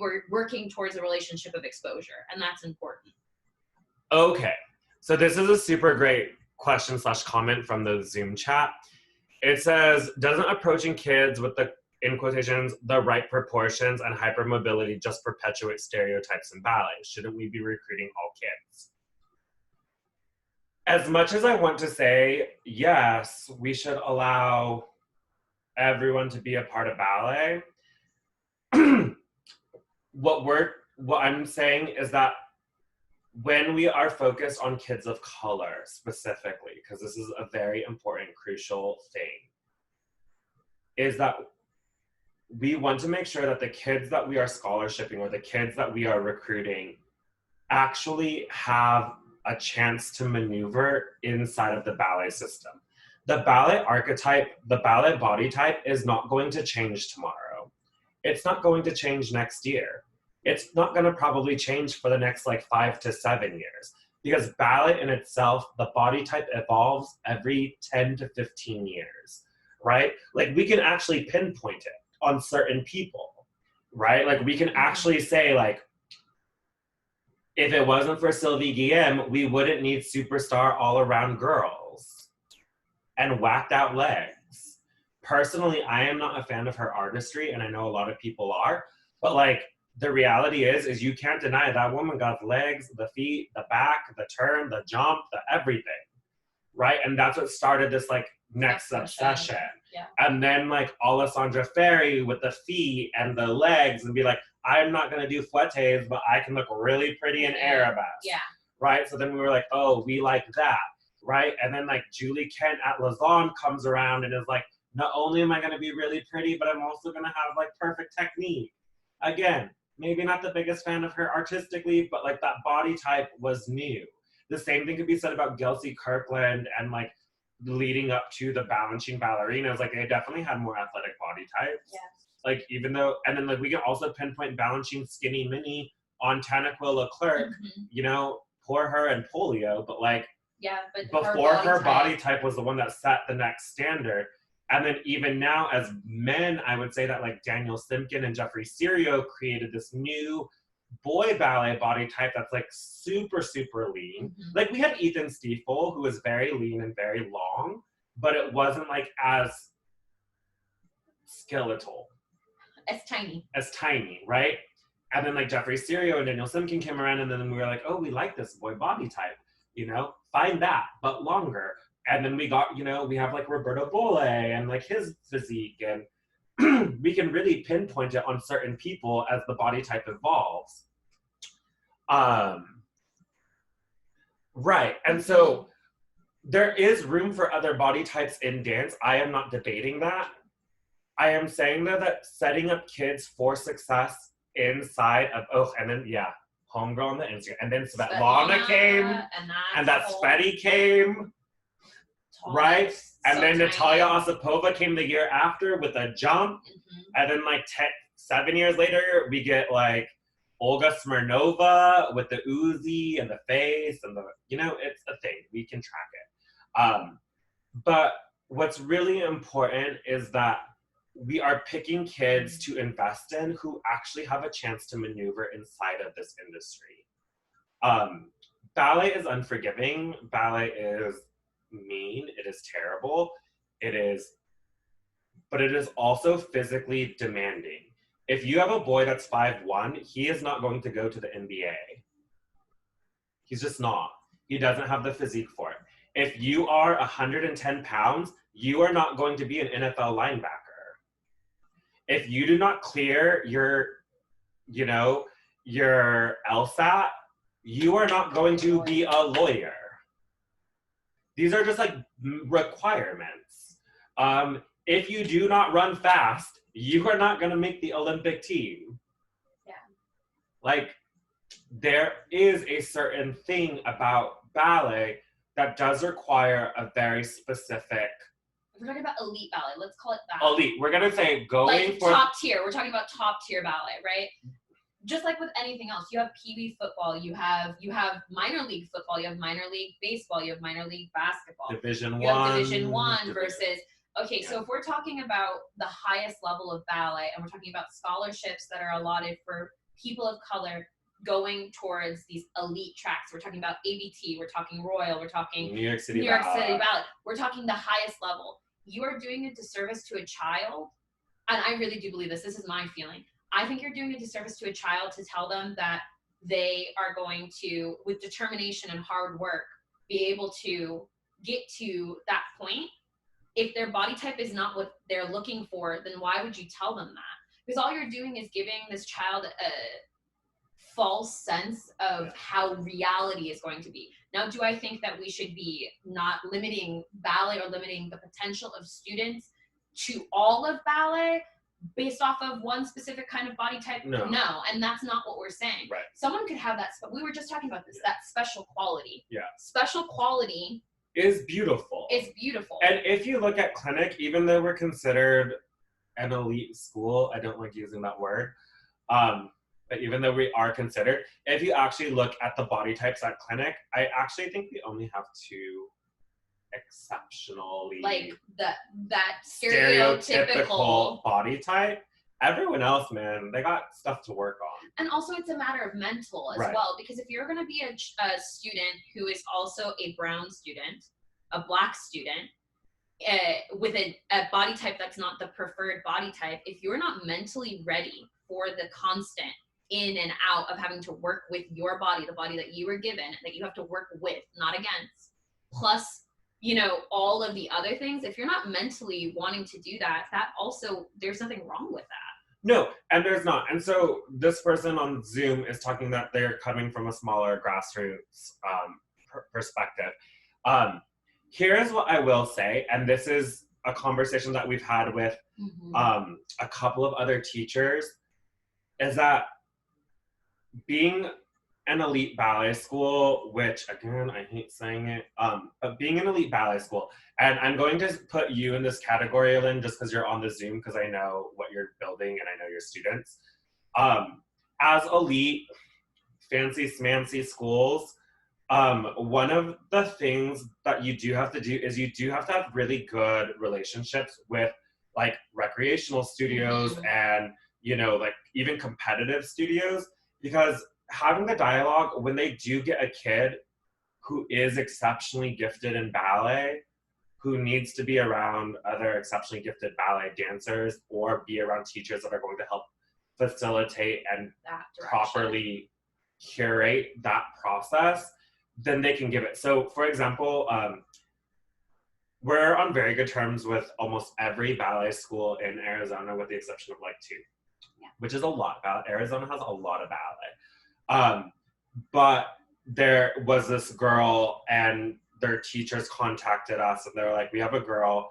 were working towards a relationship of exposure, and that's important. Okay. So this is a super great question/comment from the Zoom chat. It says, doesn't approaching kids with the, in quotations, the right proportions and hypermobility just perpetuate stereotypes in ballet? Shouldn't we be recruiting all kids? As much as I want to say, yes, we should allow everyone to be a part of ballet, what I'm saying is that when we are focused on kids of color specifically, because this is a very important, crucial thing, is that we want to make sure that the kids that we are scholarshiping or the kids that we are recruiting actually have a chance to maneuver inside of the ballet system. The ballet archetype, the ballet body type is not going to change tomorrow. It's not going to change next year. It's not going to probably change for the next 5 to 7 years, because ballet in itself, the body type evolves every 10 to 15 years, right? We can actually pinpoint it on certain people, right? We can actually say, if it wasn't for Sylvie Guillem, we wouldn't need superstar all-around girls and whacked out legs. Personally, I am not a fan of her artistry, and I know a lot of people are, but the reality is you can't deny that woman got legs, the feet, the back, the turn, the jump, the everything, right? And that's what started this next obsession. Yeah. And then Alessandra Ferri with the feet and the legs, and be I'm not gonna do fouettes, but I can look really pretty in arabesque. Yeah. Right? So then we were oh, we like that, right? And then Julie Kent at Lausanne comes around and is not only am I gonna be really pretty, but I'm also gonna have perfect technique. Again, maybe not the biggest fan of her artistically, but that body type was new. The same thing could be said about Gelsey Kirkland and leading up to the Balanchine ballerinas. They definitely had more athletic body types. Yes. Even though, and then we can also pinpoint Balanchine skinny mini on Tanaquil Leclerc, poor her and polio, but but before her body type was the one that set the next standard. And then even now as men, I would say that Daniel Simkin and Jeffrey Serio created this new boy ballet body type that's super, super lean. Mm-hmm. We had Ethan Stiefel, who was very lean and very long, but it wasn't as skeletal. As tiny, right? And then Jeffrey Serio and Daniel Simkin came around, and then we were oh, we like this boy body type, find that, but longer. And then we got, we have Roberto Bolle and his physique, and we can really pinpoint it on certain people as the body type evolves. Right, and so there is room for other body types in dance. I am not debating that. I am saying though that setting up kids for success inside of, and then, homegirl on the Instagram, and then Svetlana came, and that Sveti came. Right? And then Natalia Osipova came the year after with a jump. Mm-hmm. And then 7 years later, we get Olga Smirnova with the Uzi and the face and the, it's a thing. We can track it. But what's really important is that we are picking kids to invest in who actually have a chance to maneuver inside of this industry. Ballet is unforgiving. Ballet is mean, it is terrible, but it is also physically demanding. If you have a boy that's 5'1", he is not going to go to the NBA. He's just not. He doesn't have the physique for it. If you are 110 pounds, you are not going to be an NFL linebacker. If you do not clear your LSAT, you are not going to be a lawyer. These are just requirements. If you do not run fast, you are not going to make the Olympic team. Yeah. There is a certain thing about ballet that does require a very specific if we're talking about elite ballet, let's call it that. Elite. We're gonna say going like for top tier. We're talking about top tier ballet, right? Just like with anything else, you have Pee Wee football, you have minor league football, you have minor league baseball, you have minor league basketball. Division You have One. Division One versus. Okay, so if we're talking about the highest level of ballet, and we're talking about scholarships that are allotted for people of color going towards these elite tracks, we're talking about ABT, we're talking Royal, we're talking New York City Ballet. We're talking the highest level. You are doing a disservice to a child, and I really do believe this. This is my feeling. I think you're doing a disservice to a child to tell them that they are going to, with determination and hard work, be able to get to that point. If their body type is not what they're looking for, then why would you tell them that? Because all you're doing is giving this child a false sense of how reality is going to be. Now, do I think that we should be not limiting ballet or limiting the potential of students to all of ballet based off of one specific kind of body type? No, and that's not what we're saying. Right. Someone could have that, we were just talking about this, that special quality. Yeah. Special quality is beautiful. It's beautiful. And if you look at Clinic, even though we're considered an elite school, I don't like using that word, but even though we are considered, if you actually look at the body types at Clinic, I actually think we only have 2 exceptionally like that stereotypical body type. Everyone else, man, they got stuff to work on. And also it's a matter of mental as well, because if you're going to be a student who is also a brown student, a black student, with a body type that's not the preferred body type, if you're not mentally ready for the constant in and out of having to work with your body, the body that you were given, that you have to work with, not against, plus, you know, all of the other things, if you're not mentally wanting to do that, that also, there's nothing wrong with that. No, and there's not. And so this person on Zoom is talking that they're coming from a smaller grassroots perspective. Here's what I will say, and this is a conversation that we've had with a couple of other teachers, is that being an elite ballet school, which again, I hate saying it, but being an elite ballet school, and I'm going to put you in this category, Lynn, just because you're on the Zoom, because I know what you're building and I know your students. As elite, fancy smancy schools, one of the things that you do have to do is you do have to have really good relationships with like recreational studios and, you know, like even competitive studios, because having the dialogue when they do get a kid who is exceptionally gifted in ballet, who needs to be around other exceptionally gifted ballet dancers or be around teachers that are going to help facilitate and properly curate that process, then they can give it. So for example, we're on very good terms with almost every ballet school in Arizona with the exception of like 2, which is a lot. Arizona has a lot of ballet. But there was this girl and their teachers contacted us and they were like, we have a girl,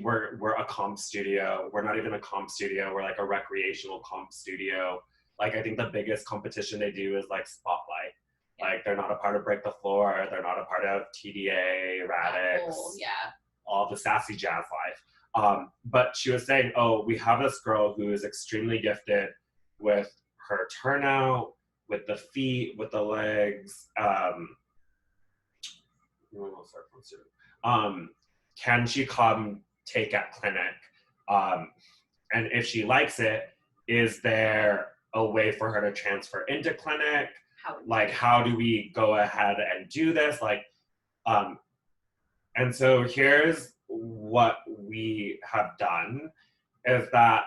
we're a comp studio. We're not even a comp studio. We're like a recreational comp studio. Like I think the biggest competition they do is like Spotlight. Like they're not a part of Break the Floor. They're not a part of TDA, Radix, all the sassy jazz life. But she was saying, oh, we have this girl who is extremely gifted with her turnout, with the feet, with the legs. Can she come take at Clinic? And if she likes it, is there a way for her to transfer into Clinic? How do we go ahead and do this? And so here's what we have done is that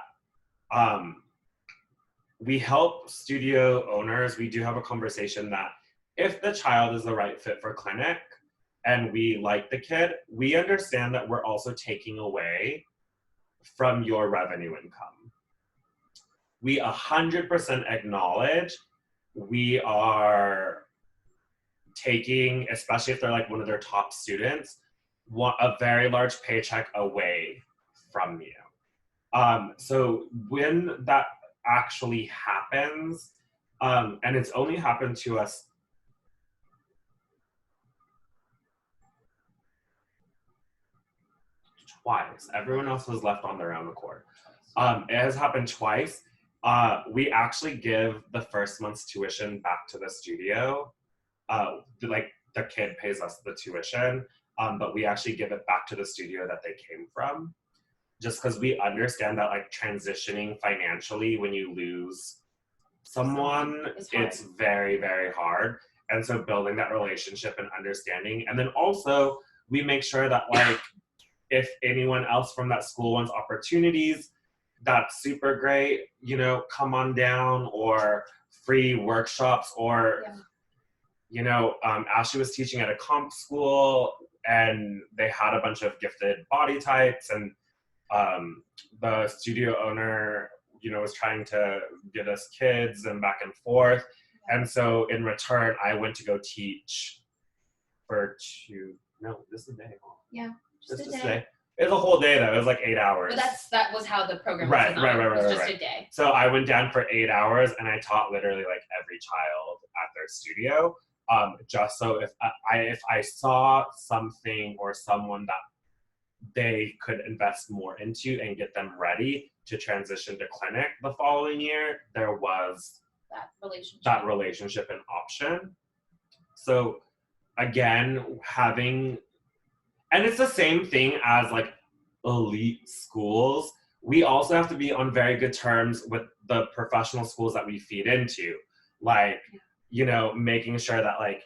we help studio owners. We do have a conversation that if the child is the right fit for Clinic and we like the kid, we understand that we're also taking away from your revenue income. We 100% acknowledge we are taking, especially if they're like one of their top students, a very large paycheck away from you. So when that actually happens, and it's only happened to us twice. Everyone else was left on their own accord. It has happened twice. We actually give the first month's tuition back to the studio. Like the kid pays us the tuition, but we actually give it back to the studio that they came from. Just because we understand that like transitioning financially when you lose someone, it's very, very hard. And so building that relationship and understanding. And then also we make sure that like if anyone else from that school wants opportunities, that's super great, you know, come on down, or free workshops, or you know, Ashley was teaching at a comp school and they had a bunch of gifted body types, and the studio owner, you know, was trying to get us kids and back and forth. And so in return, I went to go teach for this is a day. Yeah, just a day. It was a whole day though. It was like 8 hours. But that was how the program was designed. Right. It was just a day. So I went down for 8 hours and I taught literally like every child at their studio. Just so if I saw something or someone that they could invest more into and get them ready to transition to clinic the following year, there was that relationship and option. So again, and it's the same thing as like elite schools. We also have to be on very good terms with the professional schools that we feed into. Like, you know, making sure that like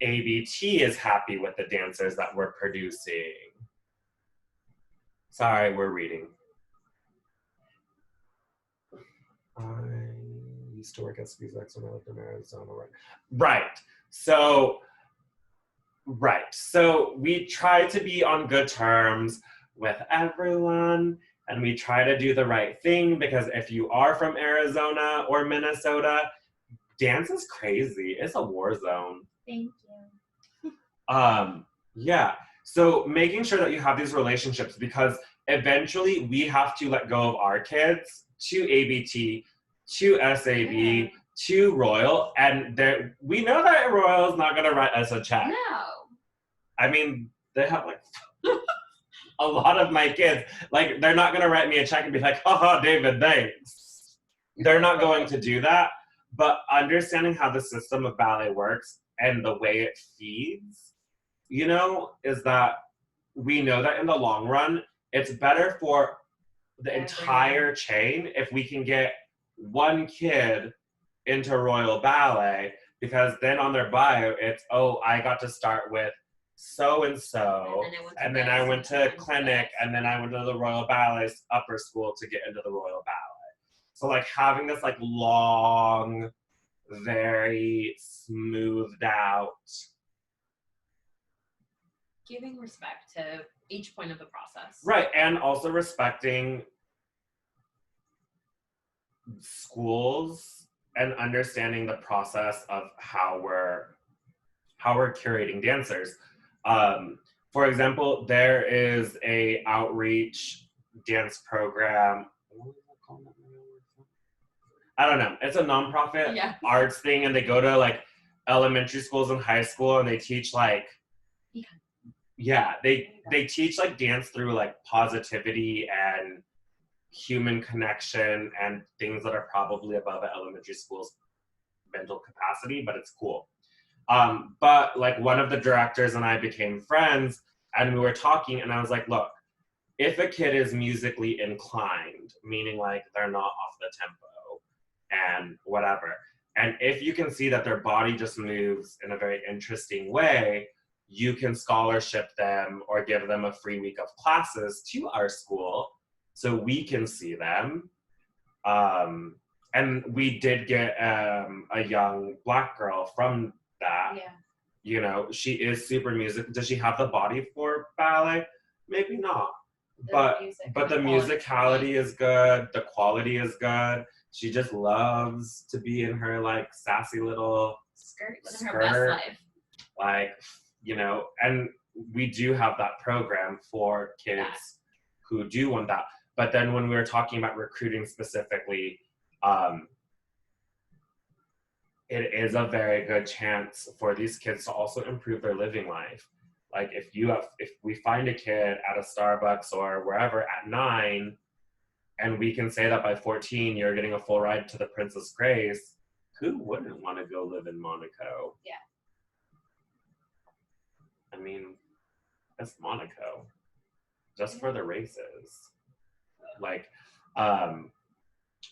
ABT is happy with the dancers that we're producing. Sorry, we're reading. I used to work at SpaceX when I lived in Arizona. Right. So we try to be on good terms with everyone, and we try to do the right thing, because if you are from Arizona or Minnesota, dance is crazy. It's a war zone. Thank you. Yeah. So making sure that you have these relationships, because eventually we have to let go of our kids to ABT, to SAB, to Royal, and we know that Royal is not going to write us a check. No. I mean, they have like a lot of my kids, like they're not going to write me a check and be like, haha, David, thanks. They're not going to do that. But understanding how the system of ballet works and the way it feeds, you know, is that we know that in the long run, it's better for the entire chain if we can get one kid into Royal Ballet, because then on their bio, it's, oh, I got to start with so-and-so, and then I went to clinic, and then I went to the Royal Ballet upper school to get into the Royal Ballet. So like having this like long, very smoothed out, giving respect to each point of the process. Right, and also respecting schools and understanding the process of how we're curating dancers. For example, there is a outreach dance program. I don't know. It's a nonprofit arts thing, and they go to like elementary schools and high school, and they teach like they teach like dance through like positivity and human connection and things that are probably above an elementary school's mental capacity, but it's cool. But like one of the directors and I became friends, and we were talking, and I was like, look, if a kid is musically inclined, meaning like they're not off the tempo and whatever, and if you can see that their body just moves in a very interesting way, you can scholarship them or give them a free week of classes to our school so we can see them. And we did get a young Black girl from that. Yeah. You know, she is super music. Does she have the body for ballet? Maybe not. But the musicality is good. The quality is good. She just loves to be in her like sassy little skirt, living her best life. Like, you know, and we do have that program for kids who do want that. But then when we were talking about recruiting specifically, it is a very good chance for these kids to also improve their living life. Like if we find a kid at a Starbucks or wherever at 9, and we can say that by 14 you're getting a full ride to the Princess Grace, who wouldn't want to go live in Monaco? Yeah. I mean, it's Monaco, just for the races. Like,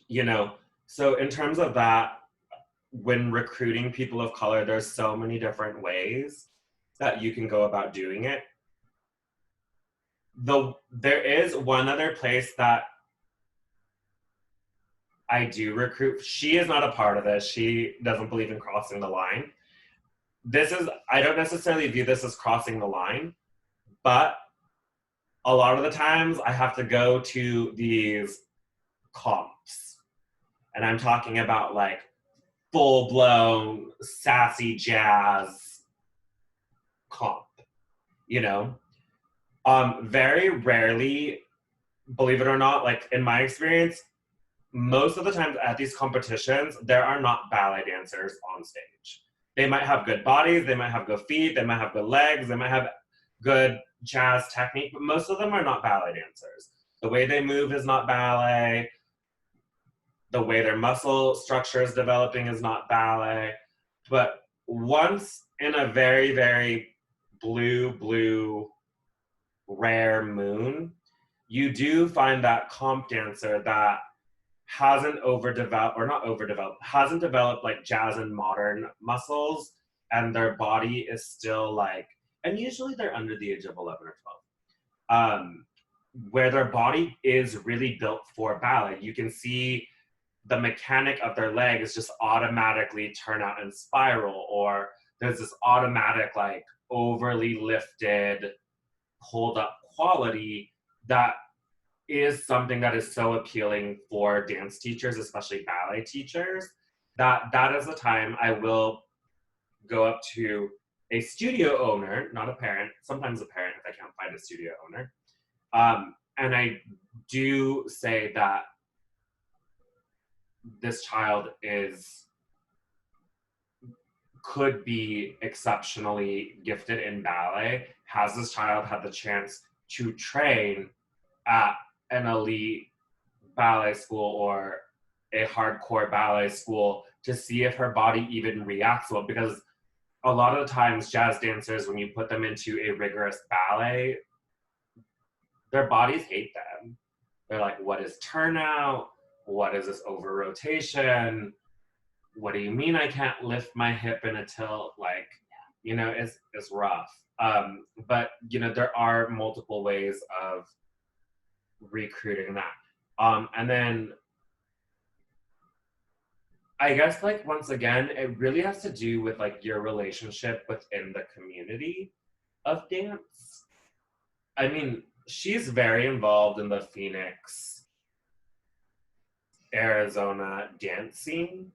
you know, so in terms of that, when recruiting people of color, there's so many different ways that you can go about doing it. There is one other place that I do recruit. She is not a part of this. She doesn't believe in crossing the line. I don't necessarily view this as crossing the line, but a lot of the times I have to go to these comps. And I'm talking about like full-blown sassy jazz comp, you know? Very rarely, believe it or not, like in my experience, most of the times at these competitions, there are not ballet dancers on stage. They might have good bodies, they might have good feet, they might have good legs, they might have good jazz technique, but most of them are not ballet dancers. The way they move is not ballet. The way their muscle structure is developing is not ballet. But once in a very, very blue, rare moon, you do find that comp dancer that hasn't hasn't developed like jazz and modern muscles, and their body is still like, and usually they're under the age of 11 or 12, where their body is really built for ballet. You can see the mechanic of their legs just automatically turn out and spiral, or there's this automatic like overly lifted, pulled up quality that is something that is so appealing for dance teachers, especially ballet teachers, that is the time I will go up to a studio owner, not a parent, sometimes a parent if I can't find a studio owner. And I do say that this child could be exceptionally gifted in ballet. Has this child had the chance to train at an elite ballet school or a hardcore ballet school to see if her body even reacts well? Because a lot of the times jazz dancers, when you put them into a rigorous ballet, their bodies hate them. They're like, what is turnout? What is this over rotation? What do you mean I can't lift my hip in a tilt? Like, you know, it's rough. But, you know, there are multiple ways of recruiting that. And then I guess, like, once again, it really has to do with like your relationship within the community of dance. I mean, she's very involved in the Phoenix, Arizona dance scene.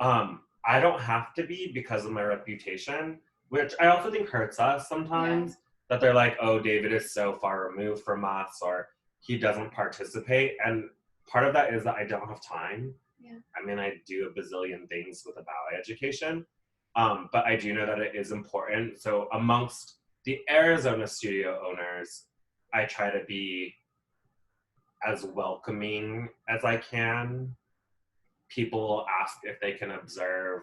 I don't have to be because of my reputation, which I also think hurts us sometimes, that they're like, oh, David is so far removed from us, or he doesn't participate. And part of that is that I don't have time. Yeah. I mean, I do a bazillion things with a ballet education, but I do know that it is important. So amongst the Arizona studio owners, I try to be as welcoming as I can. People ask if they can observe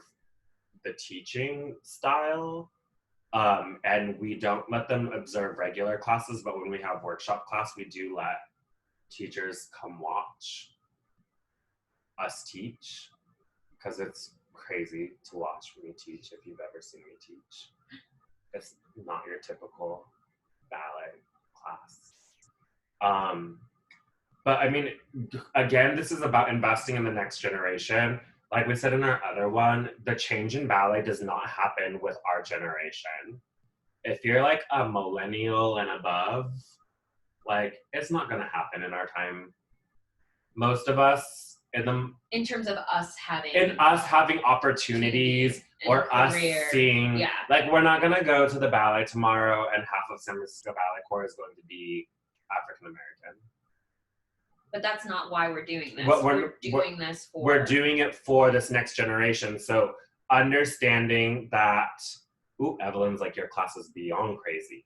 the teaching style, and we don't let them observe regular classes, but when we have workshop class, we do let teachers come watch us teach, because it's crazy to watch me teach. If you've ever seen me teach, it's not your typical ballet class. But I mean, again, this is about investing in the next generation. Like we said in our other one, the change in ballet does not happen with our generation. If you're like a millennial and above, like it's not gonna happen in our time. Most of us in terms of us having opportunities or career, us seeing, like we're not gonna go to the ballet tomorrow and half of San Francisco Ballet Corps is going to be African American. But that's not why we're doing this. But We're doing it for this next generation. So understanding that Ooh, Evelyn's like, your class is beyond crazy.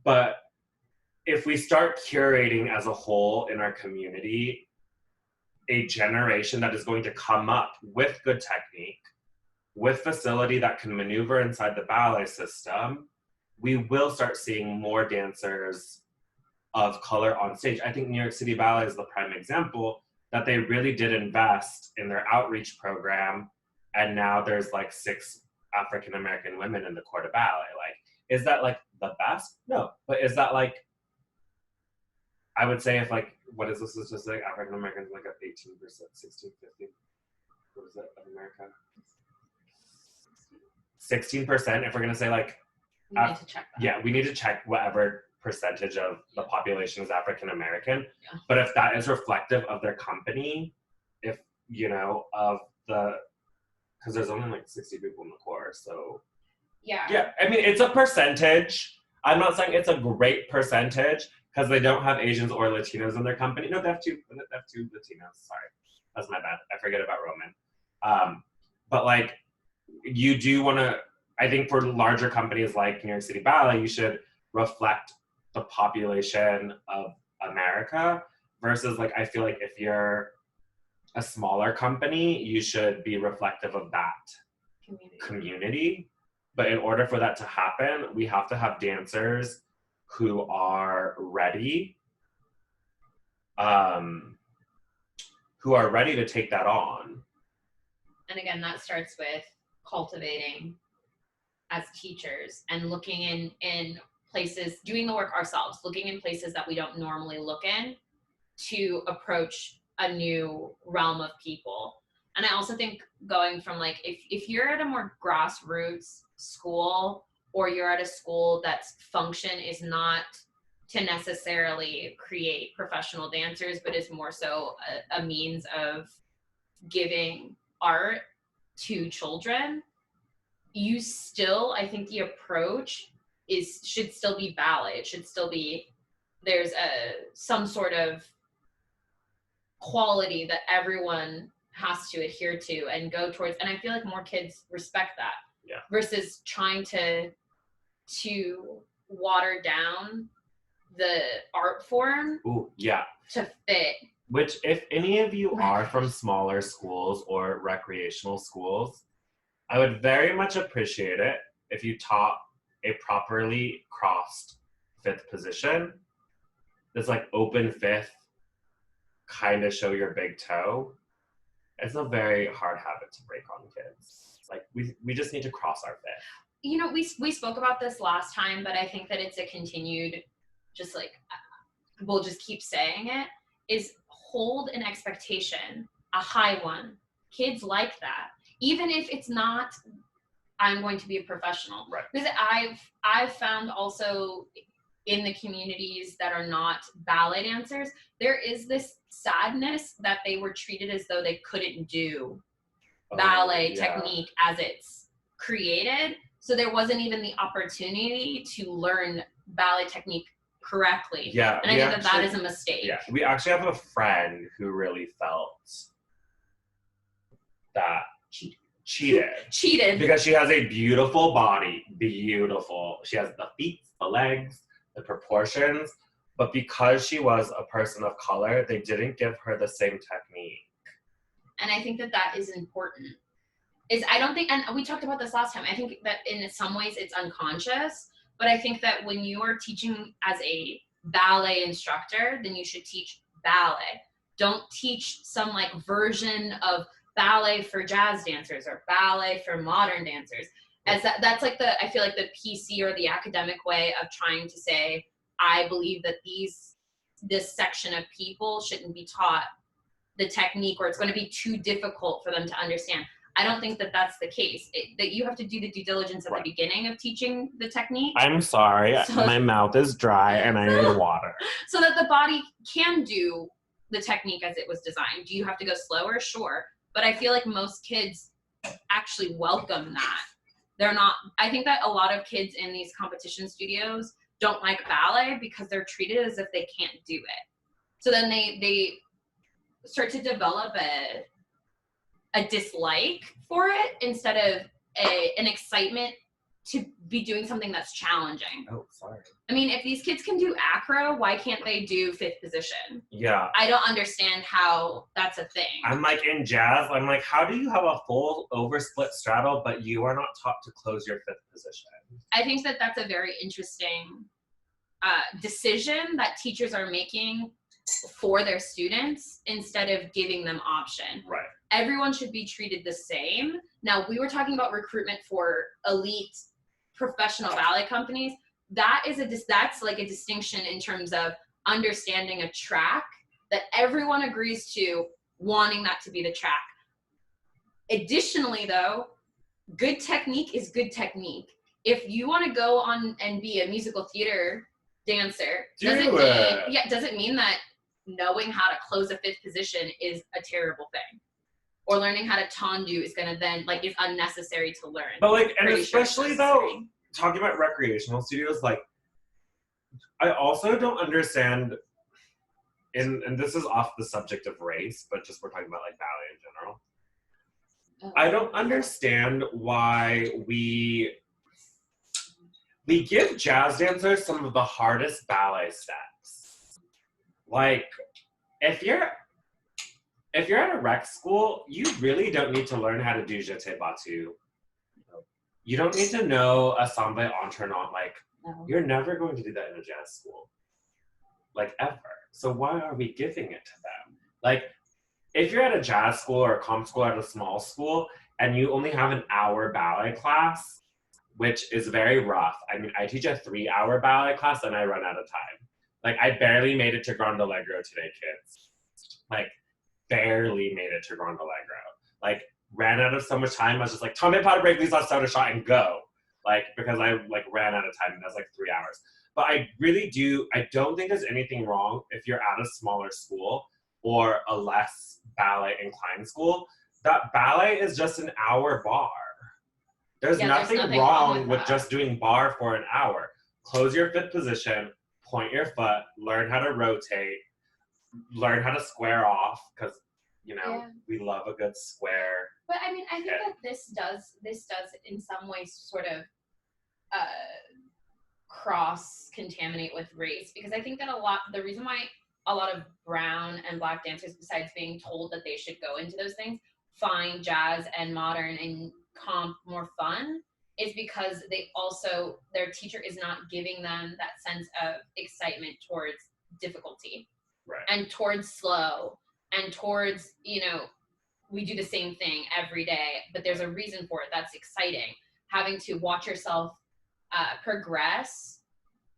But if we start curating as a whole in our community a generation that is going to come up with good technique, with facility that can maneuver inside the ballet system, we will start seeing more dancers of color on stage. I think New York City Ballet is the prime example that they really did invest in their outreach program, and now there's like 6 African American women in the corps de ballet. Like, is that like the best? No, but is that like, I would say if like, what is this statistic? African Americans like at 18%, 16, 15. What is it of America? 16%. If we're gonna say like, We need to check that. yeah, we need to check whatever percentage of the population is African American. Yeah. But if that is reflective of their company, if you know of the, because there's only like 60 people in the corps, so yeah. I mean, it's a percentage. I'm not saying it's a great percentage because they don't have Asians or Latinos in their company. No, they have 2 Latinos. Sorry, that's my bad. I forget about Roman. But like, you do want to. I think for larger companies like New York City Ballet, you should reflect the population of America versus like, I feel like if you're a smaller company, you should be reflective of that community. But in order for that to happen, we have to have dancers who are ready, to take that on. And again, that starts with cultivating as teachers and looking in places, doing the work ourselves, looking in places that we don't normally look in to approach a new realm of people. And I also think going from like, if you're at a more grassroots school, or you're at a school that's function is not to necessarily create professional dancers, but is more so a means of giving art to children, you still, I think the approach should still be ballet. It should still be, there's some sort of quality that everyone has to adhere to and go towards. And I feel like more kids respect that. Yeah. Versus trying to water down the art form. Ooh, yeah. To fit. Which, if any of you are from smaller schools or recreational schools, I would very much appreciate it if you taught a properly crossed 5th position. This like open 5th, kind of show your big toe. It's a very hard habit to break on kids. Like, we just need to cross our 5th. You know, we spoke about this last time, but I think that it's a continued, just like, we'll just keep saying it, is hold an expectation, a high one. Kids like that. Even if it's not, I'm going to be a professional. Right. Because I've found also in the communities that are not ballet dancers, there is this sadness that they were treated as though they couldn't do ballet technique as it's created. So there wasn't even the opportunity to learn ballet technique correctly. Yeah. And I think that is a mistake. Yeah. We actually have a friend who really felt that cheated. Because she has a beautiful body. Beautiful. She has the feet, the legs, the proportions. But because she was a person of color, they didn't give her the same technique. And I think that is important. I don't think, and we talked about this last time, I think that in some ways it's unconscious, but I think that when you are teaching as a ballet instructor, then you should teach ballet. Don't teach some like version of ballet for jazz dancers or ballet for modern dancers. As that's like I feel like the PC or the academic way of trying to say, I believe that this section of people shouldn't be taught the technique, or it's going to be too difficult for them to understand. I don't think that that's the case. That you have to do the due diligence at the beginning of teaching the technique. I'm sorry, my mouth is dry and I need water. So that the body can do the technique as it was designed. Do you have to go slower? Sure. But I feel like most kids actually welcome that. They're not, I think that a lot of kids in these competition studios don't like ballet because they're treated as if they can't do it. So then they start to develop a a dislike for it instead of an excitement to be doing something that's challenging. Oh, sorry. I mean, if these kids can do acro, why can't they do fifth position? Yeah. I don't understand how that's a thing. I'm like, in jazz, I'm like, how do you have a full oversplit straddle, but you are not taught to close your fifth position? I think that that's a very interesting decision that teachers are making for their students instead of giving them option. Right. Everyone should be treated the same. Now, we were talking about recruitment for elite professional ballet companies. That's like a distinction in terms of understanding a track that everyone agrees to, wanting that to be the track. Additionally, though, good technique is good technique. If you want to go on and be a musical theater dancer, doesn't mean that knowing how to close a fifth position is a terrible thing. Or learning how to tendu is going to then, like, is unnecessary to learn. But, like, and especially, though, talking about recreational studios, like, I also don't understand, and this is off the subject of race, but just we're talking about, like, ballet in general. I don't understand why we give jazz dancers some of the hardest ballet steps. Like, if you're at a rec school, you really don't need to learn how to do jeté battu. You don't need to know assemblé entraînant. Like, you're never going to do that in a jazz school. Like, ever. So why are we giving it to them? Like, if you're at a jazz school or a comp school at a small school, and you only have an hour ballet class, which is very rough. I mean, I teach a 3-hour ballet class and I run out of time. Like, I barely made it to Grand Allegro today, kids. Like, barely made it to Grand Allegro. Like, ran out of so much time. I was just like, tombe pas de break, please let's start a shot and go. Like, because I like ran out of time and that was like 3 hours. But I don't think there's anything wrong if you're at a smaller school or a less ballet inclined school. That ballet is just an hour bar. There's nothing wrong with just doing bar for an hour. Close your fifth position, point your foot, learn how to rotate, learn how to square off, because we love a good square. But I mean, I think that this does in some ways sort of cross contaminate with race, because I think that the reason why a lot of brown and black dancers, besides being told that they should go into those things, find jazz and modern and comp more fun, is because their teacher is not giving them that sense of excitement towards difficulty. Right. And towards slow, and towards, we do the same thing every day, but there's a reason for it. That's exciting. Having to watch yourself progress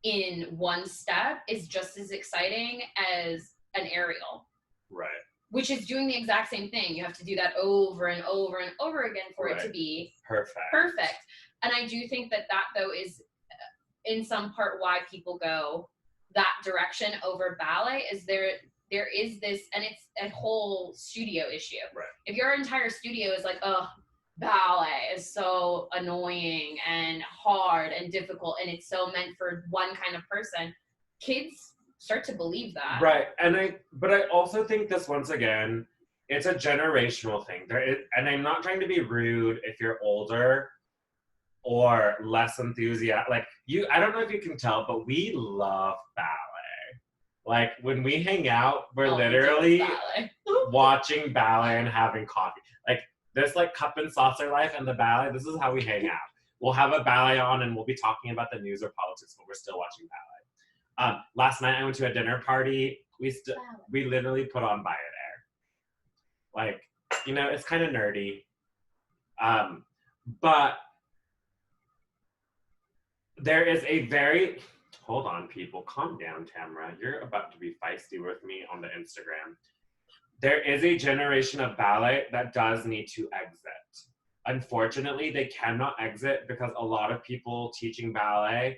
in one step is just as exciting as an aerial. Right. Which is doing the exact same thing. You have to do that over and over and over again for it to be perfect. And I do think that though is in some part why people go that direction over ballet, is there is this, and it's a whole studio issue. Right. If your entire studio is like, oh, ballet is so annoying and hard and difficult, and it's so meant for one kind of person, kids start to believe that. Right. But I also think this, once again, it's a generational thing. And I'm not trying to be rude if you're older or less enthusiastic. Like, I don't know if you can tell, but we love ballet. Like, when we hang out, we're literally watching ballet and having coffee. Like, this, like, cup and saucer life and the ballet, this is how we hang out. We'll have a ballet on and we'll be talking about the news or politics, but we're still watching ballet. Last night I went to a dinner party. We literally put on Bayard Air. Like, it's kind of nerdy. But there is a very... Hold on, people. Calm down, Tamara. You're about to be feisty with me on the Instagram. There is a generation of ballet that does need to exit. Unfortunately, they cannot exit because a lot of people teaching ballet,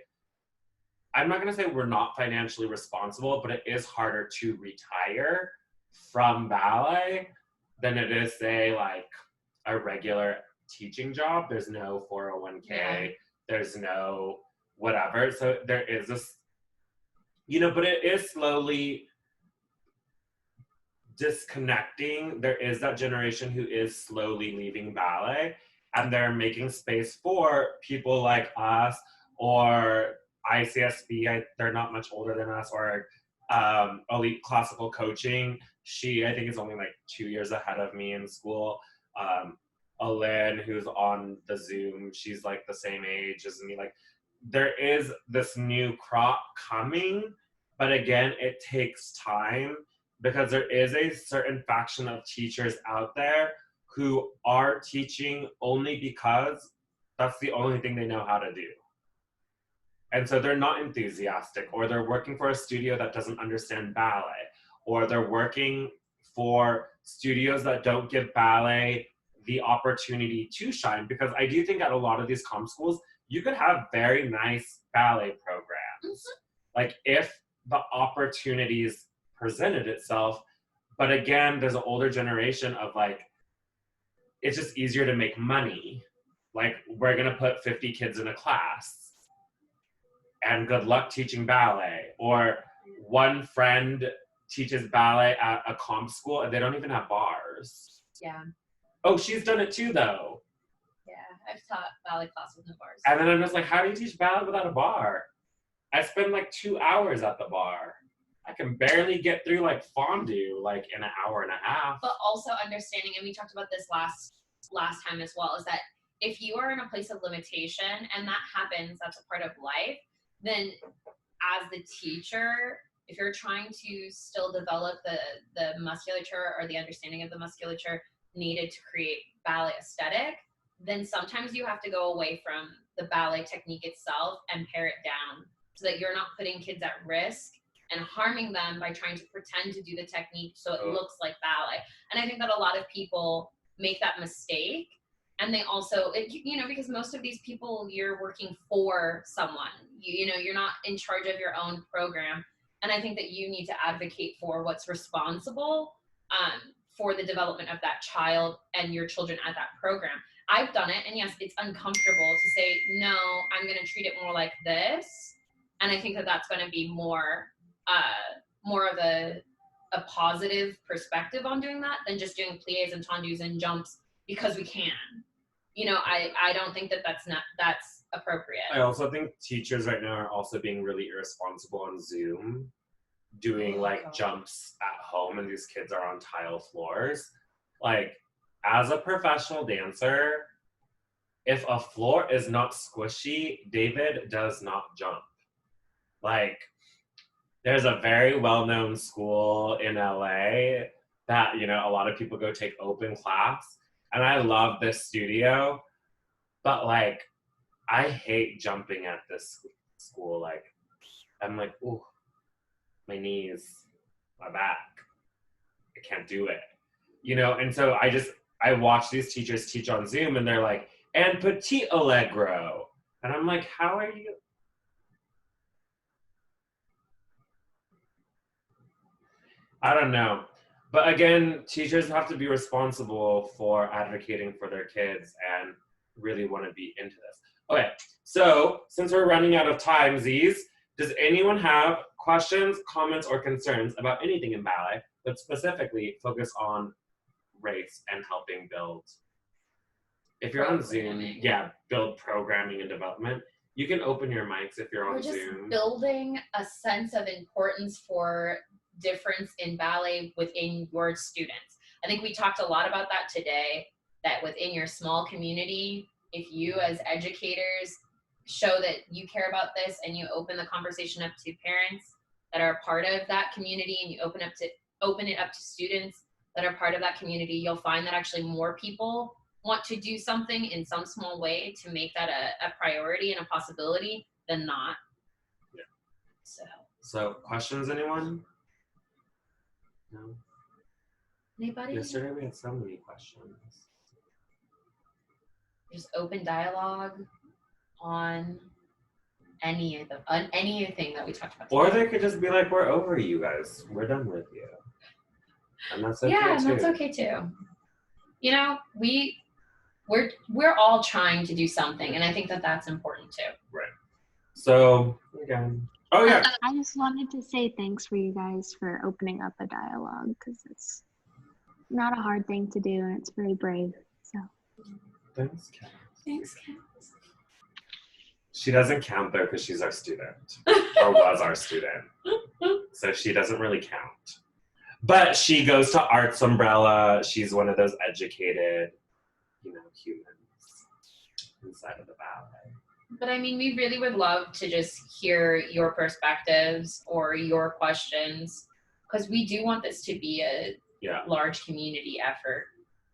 I'm not going to say we're not financially responsible, but it is harder to retire from ballet than it is, say, like a regular teaching job. There's no 401k. Yeah. There's no whatever. So there is this, but it is slowly disconnecting. There is that generation who is slowly leaving ballet, and they're making space for people like us or ICSB. They're not much older than us, or Elite Classical Coaching. She, I think, is only like 2 years ahead of me in school. Alin, who's on the Zoom, she's like the same age as me. Like, there is this new crop coming, but again, it takes time because there is a certain faction of teachers out there who are teaching only because that's the only thing they know how to do. And so they're not enthusiastic, or they're working for a studio that doesn't understand ballet, or they're working for studios that don't give ballet the opportunity to shine. Because I do think at a lot of these comm schools, you could have very nice ballet programs. Like, if the opportunities presented itself. But again, there's an older generation of like, it's just easier to make money. Like, we're gonna put 50 kids in a class and good luck teaching ballet. Or one friend teaches ballet at a comp school and they don't even have bars. Yeah. Oh, she's done it too though. Yeah, I've taught ballet class with no bars. And then I'm just like, how do you teach ballet without a bar? I spend like 2 hours at the bar. I can barely get through like fondue like in an hour and a half. But also understanding, and we talked about this last time as well, is that if you are in a place of limitation, and that happens, that's a part of life, then as the teacher, if you're trying to still develop the musculature or the understanding of the musculature needed to create ballet aesthetic, then sometimes you have to go away from the ballet technique itself and pare it down so that you're not putting kids at risk and harming them by trying to pretend to do the technique so it looks like ballet. And I think that a lot of people make that mistake. And they also, because most of these people, you're working for someone. You're not in charge of your own program. And I think that you need to advocate for what's responsible for the development of that child and your children at that program. I've done it, and yes, it's uncomfortable to say, no, I'm going to treat it more like this. And I think that that's going to be more of a positive perspective on doing that than just doing pliés and tendus and jumps because we can. I don't think that that's appropriate. I also think teachers right now are also being really irresponsible on Zoom, doing jumps at home, and these kids are on tile floors. Like, as a professional dancer, if a floor is not squishy, David does not jump. Like, there's a very well-known school in LA that, a lot of people go take open class. And I love this studio, but like, I hate jumping at this school. Like, I'm like, ooh, my knees, my back, I can't do it. And so I watch these teachers teach on Zoom, and they're like, and petit allegro. And I'm like, how are you? I don't know. But again, teachers have to be responsible for advocating for their kids and really want to be into this. Okay, so since we're running out of time, Z's, does anyone have questions, comments, or concerns about anything in ballet, but specifically focus on race and helping build? If you're on Zoom, build programming and development. You can open your mics if you're on Zoom. We're just building a sense of importance for difference in ballet within your students. I think we talked a lot about that today, that within your small community, if you as educators show that you care about this and you open the conversation up to parents that are part of that community, and you open it up to students that are part of that community, you'll find that actually more people want to do something in some small way to make that a priority and a possibility than not. Yeah. So questions, anyone? No? Anybody? Yesterday we had so many questions. Just open dialogue on anything that we talked about today. Or they could just be like, we're over you guys. We're done with you. And that's okay too. Yeah, and that's okay too. We're all trying to do something, and I think that that's important too. Right. So, again. Oh, yeah. I just wanted to say thanks for you guys for opening up a dialogue, because it's not a hard thing to do, and it's very brave. So Thanks, Kat. Thanks, Kat. She doesn't count though because she's our student, or was our student. So she doesn't really count. But she goes to Arts Umbrella. She's one of those educated, humans inside of the ballet. But I mean, we really would love to just hear your perspectives or your questions, because we do want this to be a large community effort.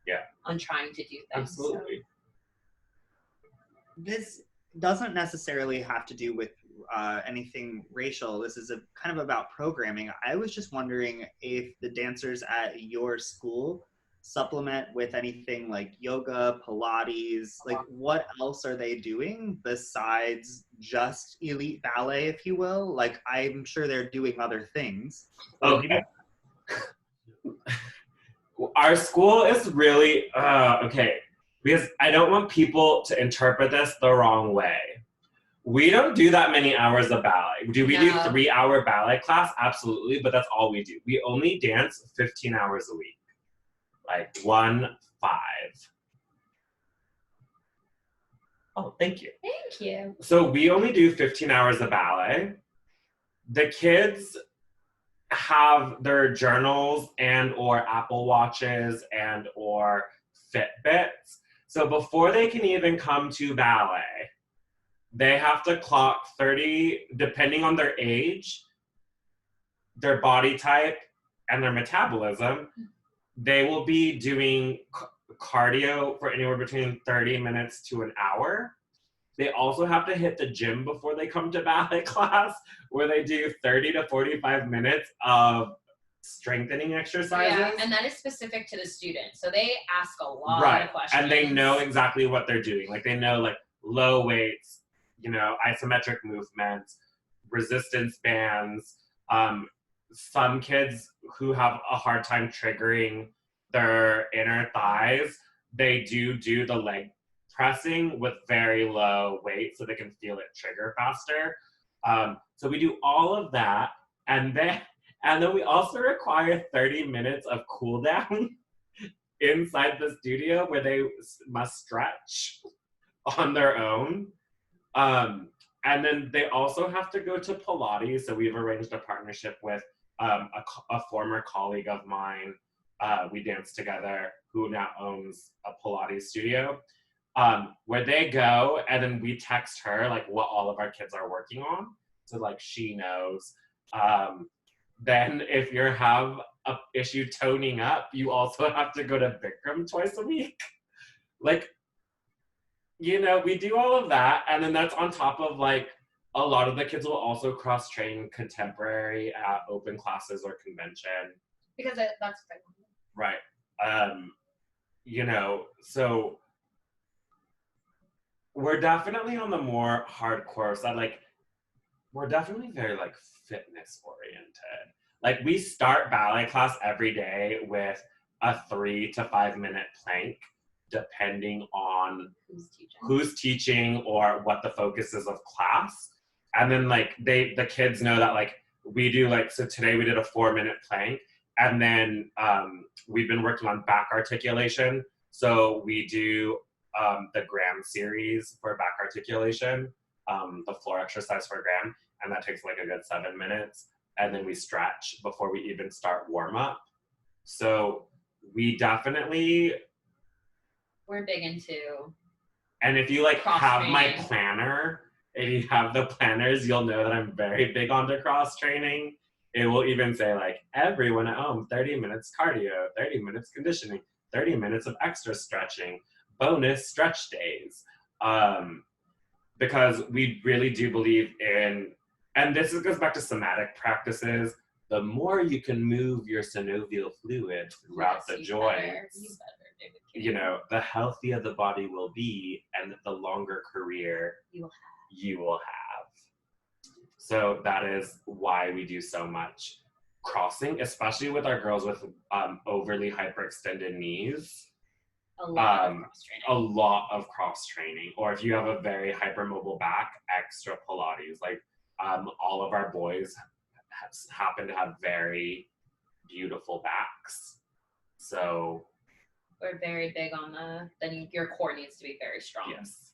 Yeah. On trying to do things. Absolutely. So. This doesn't necessarily have to do with anything racial. This is kind of about programming. I was just wondering if the dancers at your school supplement with anything like yoga, Pilates, like what else are they doing besides just elite ballet, if you will? Like, I'm sure they're doing other things. Okay. Our school is really, okay, because I don't want people to interpret this the wrong way. We don't do that many hours of ballet. Do we do 3-hour ballet class? Absolutely, but that's all we do. We only dance 15 hours a week. Like 1-5. Oh, thank you. Thank you. So we only do 15 hours of ballet. The kids have their journals and or Apple Watches and or Fitbits. So before they can even come to ballet, they have to clock 30, depending on their age, their body type, and their metabolism. They will be doing cardio for anywhere between 30 minutes to an hour. They also have to hit the gym before they come to ballet class, where they do 30 to 45 minutes of strengthening exercises. Yeah, and that is specific to the student. So they ask a lot of questions. And they know exactly what they're doing. Like, they know, like, low weights, isometric movements, resistance bands. Some kids who have a hard time triggering their inner thighs, they do the leg pressing with very low weight so they can feel it trigger faster. So we do all of that, and then we also require 30 minutes of cool down inside the studio where they must stretch on their own. And then they also have to go to Pilates. So we've arranged a partnership with a former colleague of mine. We dance together, who now owns a Pilates studio, where they go, and then we text her like what all of our kids are working on, so like she knows. Then if you have a issue toning up, you also have to go to Bikram twice a week. Like, we do all of that, and then that's on top of like a lot of the kids will also cross-train contemporary at open classes or convention. Because that's what I want. Right. So we're definitely on the more hardcore side. Like, we're definitely very like fitness oriented. Like, we start ballet class every day with a 3 to 5 minute plank, depending on who's teaching or what the focus is of class. And then like the kids know that like we do like, so today we did a 4-minute plank, and then we've been working on back articulation. So we do the Graham series for back articulation, the floor exercise for Graham, and that takes like a good 7 minutes. And then we stretch before we even start warm up. So we definitely, we're big into. And if you like have my planner, if you have the planners, you'll know that I'm very big on the cross training. It will even say like, everyone at home, 30 minutes cardio, 30 minutes conditioning, 30 minutes of extra stretching, bonus stretch days. Because we really do believe in, and this goes back to somatic practices, the more you can move your synovial fluid throughout the joints, the healthier the body will be, and the longer career you will have. So that is why we do so much crossing, especially with our girls with overly hyperextended knees. A lot of cross training. Or if you have a very hypermobile back, extra Pilates. Like all of our boys happen to have very beautiful backs. So We're very big on your core needs to be very strong. yes.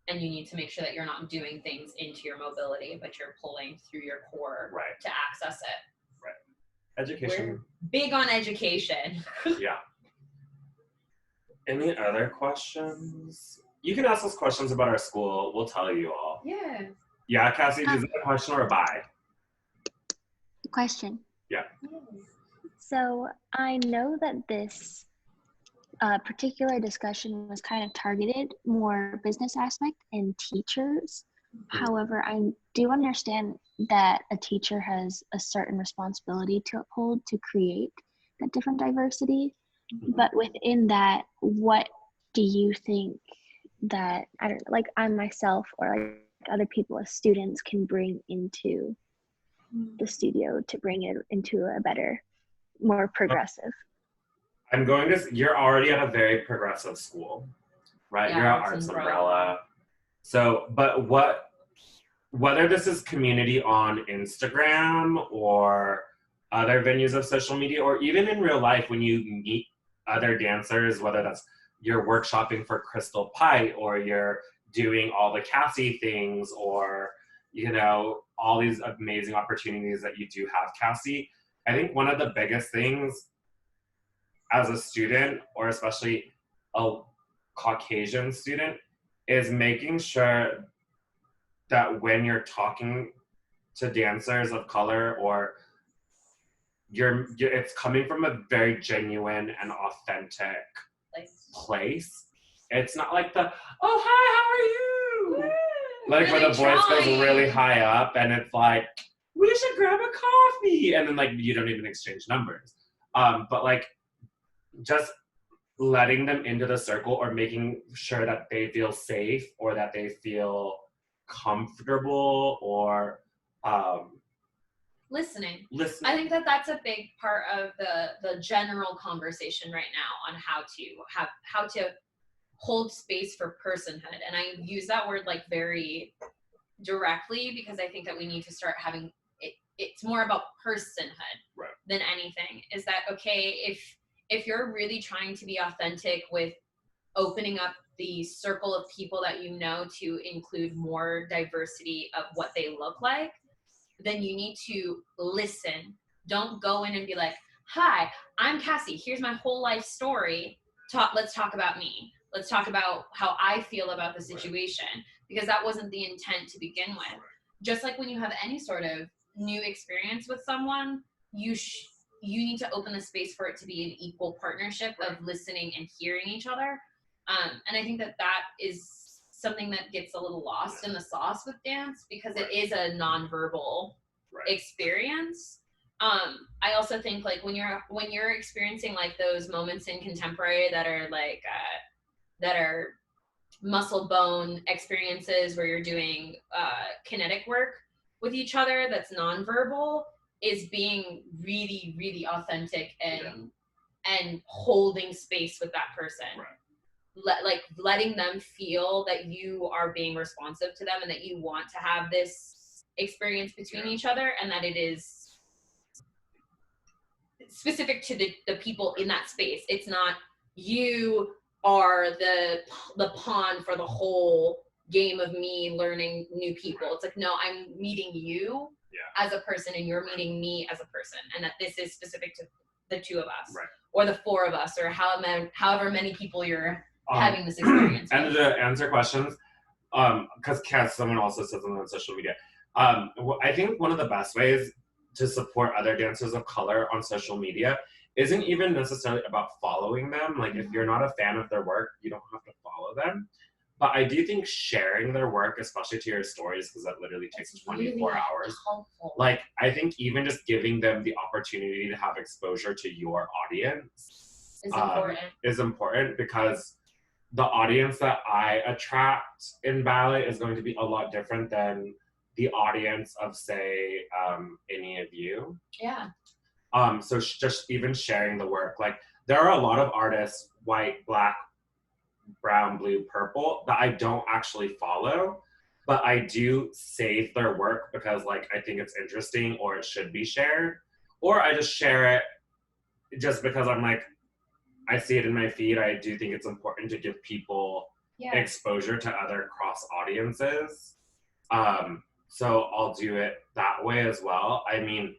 And you need to make sure that you're not doing things into your mobility, but you're pulling through your core Right. to access it. Education. We're big on education. Yeah. Any other questions? You can ask us questions about our school. We'll tell you all. Yeah. Yeah, Cassie, is that a question or a bye? Question. Yeah. So I know that this particular discussion was kind of targeted more business aspect and teachers. However, I do understand that a teacher has a certain responsibility to uphold to create that different diversity. But within that, what do you think that I myself or like other people as students can bring into the studio to bring it into a better, more progressive? You're already at a very progressive school, right? Yeah, You're at Arts Arts Umbrella. Umbrella. So, but whether this is community on Instagram or other venues of social media, or even in real life when you meet other dancers, whether that's you're workshopping for Crystal Pite or you're doing all the Cassie things or, you know, all these amazing opportunities that you do have, Cassie, I think one of the biggest things as a student, or especially a Caucasian student, is making sure that when you're talking to dancers of color, or it's coming from a very genuine and authentic place. It's not like the, oh, hi, how are you? Like Really where the voice goes trying. really high up and it's like, we should grab a coffee. And then like, you don't even exchange numbers. But like, just letting them into the circle or making sure that they feel safe or that they feel comfortable or Listening. listening. I think that that's a big part of the general conversation right now on how to hold space for personhood. And I use that word like very directly because I think that we need to start having it. It's more about personhood Right. than anything. Is that okay? If you're really trying to be authentic with opening up the circle of people that you know to include more diversity of what they look like, then you need to listen. Don't go in and be like, hi, I'm Cassie. Here's my whole life story. Let's talk about me. Let's talk about how I feel about the situation, because that wasn't the intent to begin with. Just like when you have any sort of new experience with someone, you need to open the space for it to be an equal partnership of listening and hearing each other. And I think that is something that gets a little lost in the sauce with dance because it is a nonverbal experience. I also think like when you're experiencing like those moments in contemporary that are like that are muscle bone experiences where you're doing kinetic work with each other that's nonverbal, is being really, really authentic and holding space with that person. Letting them feel that you are being responsive to them and that you want to have this experience between each other, and that it is specific to the people in that space. It's not you are the pawn for the whole game of me learning new people. It's like, no, I'm meeting you as a person and you're meeting me as a person, and that this is specific to the two of us or the four of us or however many people you're having this experience. And to answer questions, because someone also said something on social media. I think one of the best ways to support other dancers of color on social media isn't even necessarily about following them. Like if you're not a fan of their work, you don't have to follow them. But I do think sharing their work, especially to your stories, because that literally takes 24 hours. Helpful. Like I think even just giving them the opportunity to have exposure to your audience is important because the audience that I attract in ballet is going to be a lot different than the audience of, say, any of you. Yeah. So just even sharing the work, like there are a lot of artists, white, black, brown, blue, purple, that I don't actually follow, but I do save their work because like I think it's interesting or it should be shared, or I just share it just because I'm like, I see it in my feed. I do think it's important to give people Yeah. exposure to other cross audiences. So I'll do it that way as well. I mean,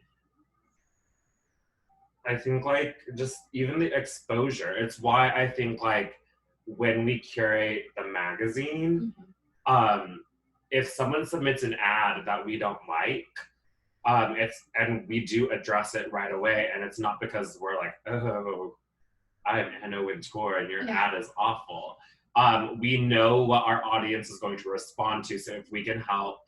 I think like just even the exposure, it's why I think like when we curate the magazine, if someone submits an ad that we don't like, and we do address it right away, and it's not because we're like, oh, I'm Anna Wintour and your ad is awful. We know what our audience is going to respond to, so if we can help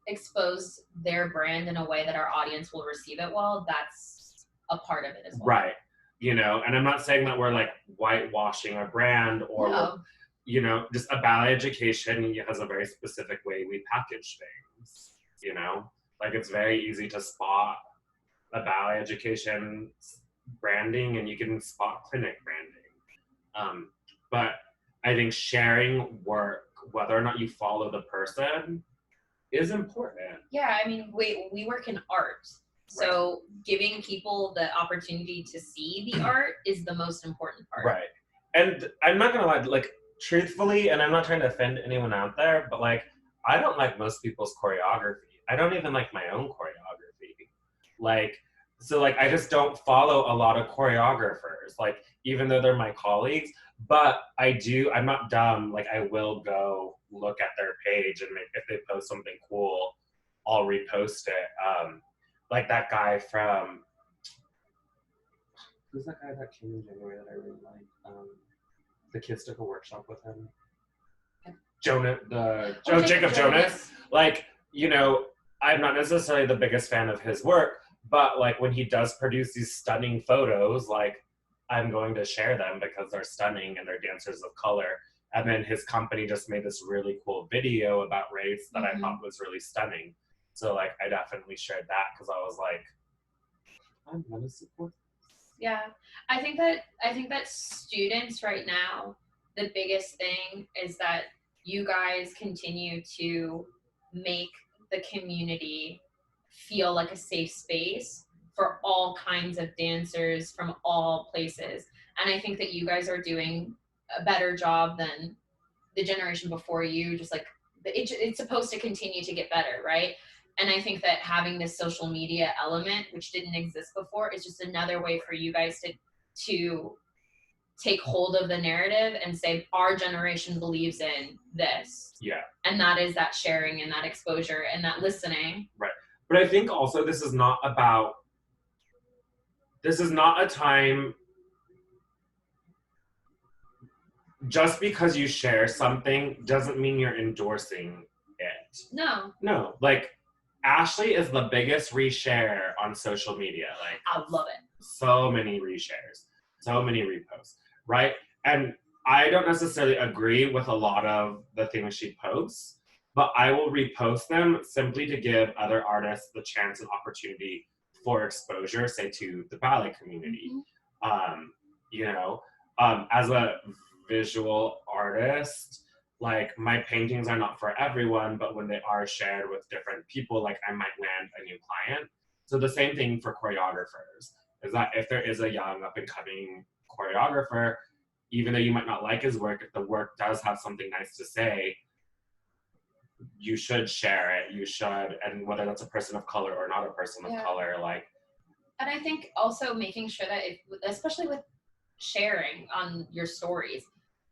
expose their brand in a way that our audience will receive it well, that's a part of it as well. Right. You know, and I'm not saying that we're like whitewashing a brand or No. you know, just a ballet education has a very specific way we package things, you know? Like it's very easy to spot a ballet education branding and you can spot clinic branding. But I think sharing work, whether or not you follow the person, is important. Yeah, I mean, we work in art. So giving people the opportunity to see the art is the most important part. Right. And I'm not gonna lie, like truthfully, and I'm not trying to offend anyone out there, but like I don't like most people's choreography. I don't even like my own choreography. Like, so like I just don't follow a lot of choreographers, like even though they're my colleagues, but I'm not dumb, like I will go look at their page and if they post something cool, I'll repost it. Like that guy from, who's that guy that came in January that I really like? The kids took a workshop with him. Jacob Jonas. Like, you know, I'm not necessarily the biggest fan of his work, but like when he does produce these stunning photos, like I'm going to share them because they're stunning and they're dancers of color. And then his company just made this really cool video about race that I thought was really stunning. So like I definitely shared that because I was like, I'm gonna support this. Yeah. I think that students right now, the biggest thing is that you guys continue to make the community feel like a safe space for all kinds of dancers from all places. And I think that you guys are doing a better job than the generation before you. Just like it's supposed to continue to get better, right? And I think that having this social media element, which didn't exist before, is just another way for you guys to take hold of the narrative and say, our generation believes in this. Yeah. And that is that sharing and that exposure and that listening. Right. But I think also this is not a time, just because you share something doesn't mean you're endorsing it. No, like Ashley is the biggest reshare on social media. Like I love it. So many reshares, so many reposts, right? And I don't necessarily agree with a lot of the things she posts, but I will repost them simply to give other artists the chance and opportunity for exposure, say to the ballet community. You know, as a visual artist, like my paintings are not for everyone, but when they are shared with different people, like I might land a new client. So the same thing for choreographers is that if there is a young up and coming choreographer, even though you might not like his work, if the work does have something nice to say, you should share it. You should, and whether that's a person of color or not a person of color, like. And I think also making sure that, especially with sharing on your stories,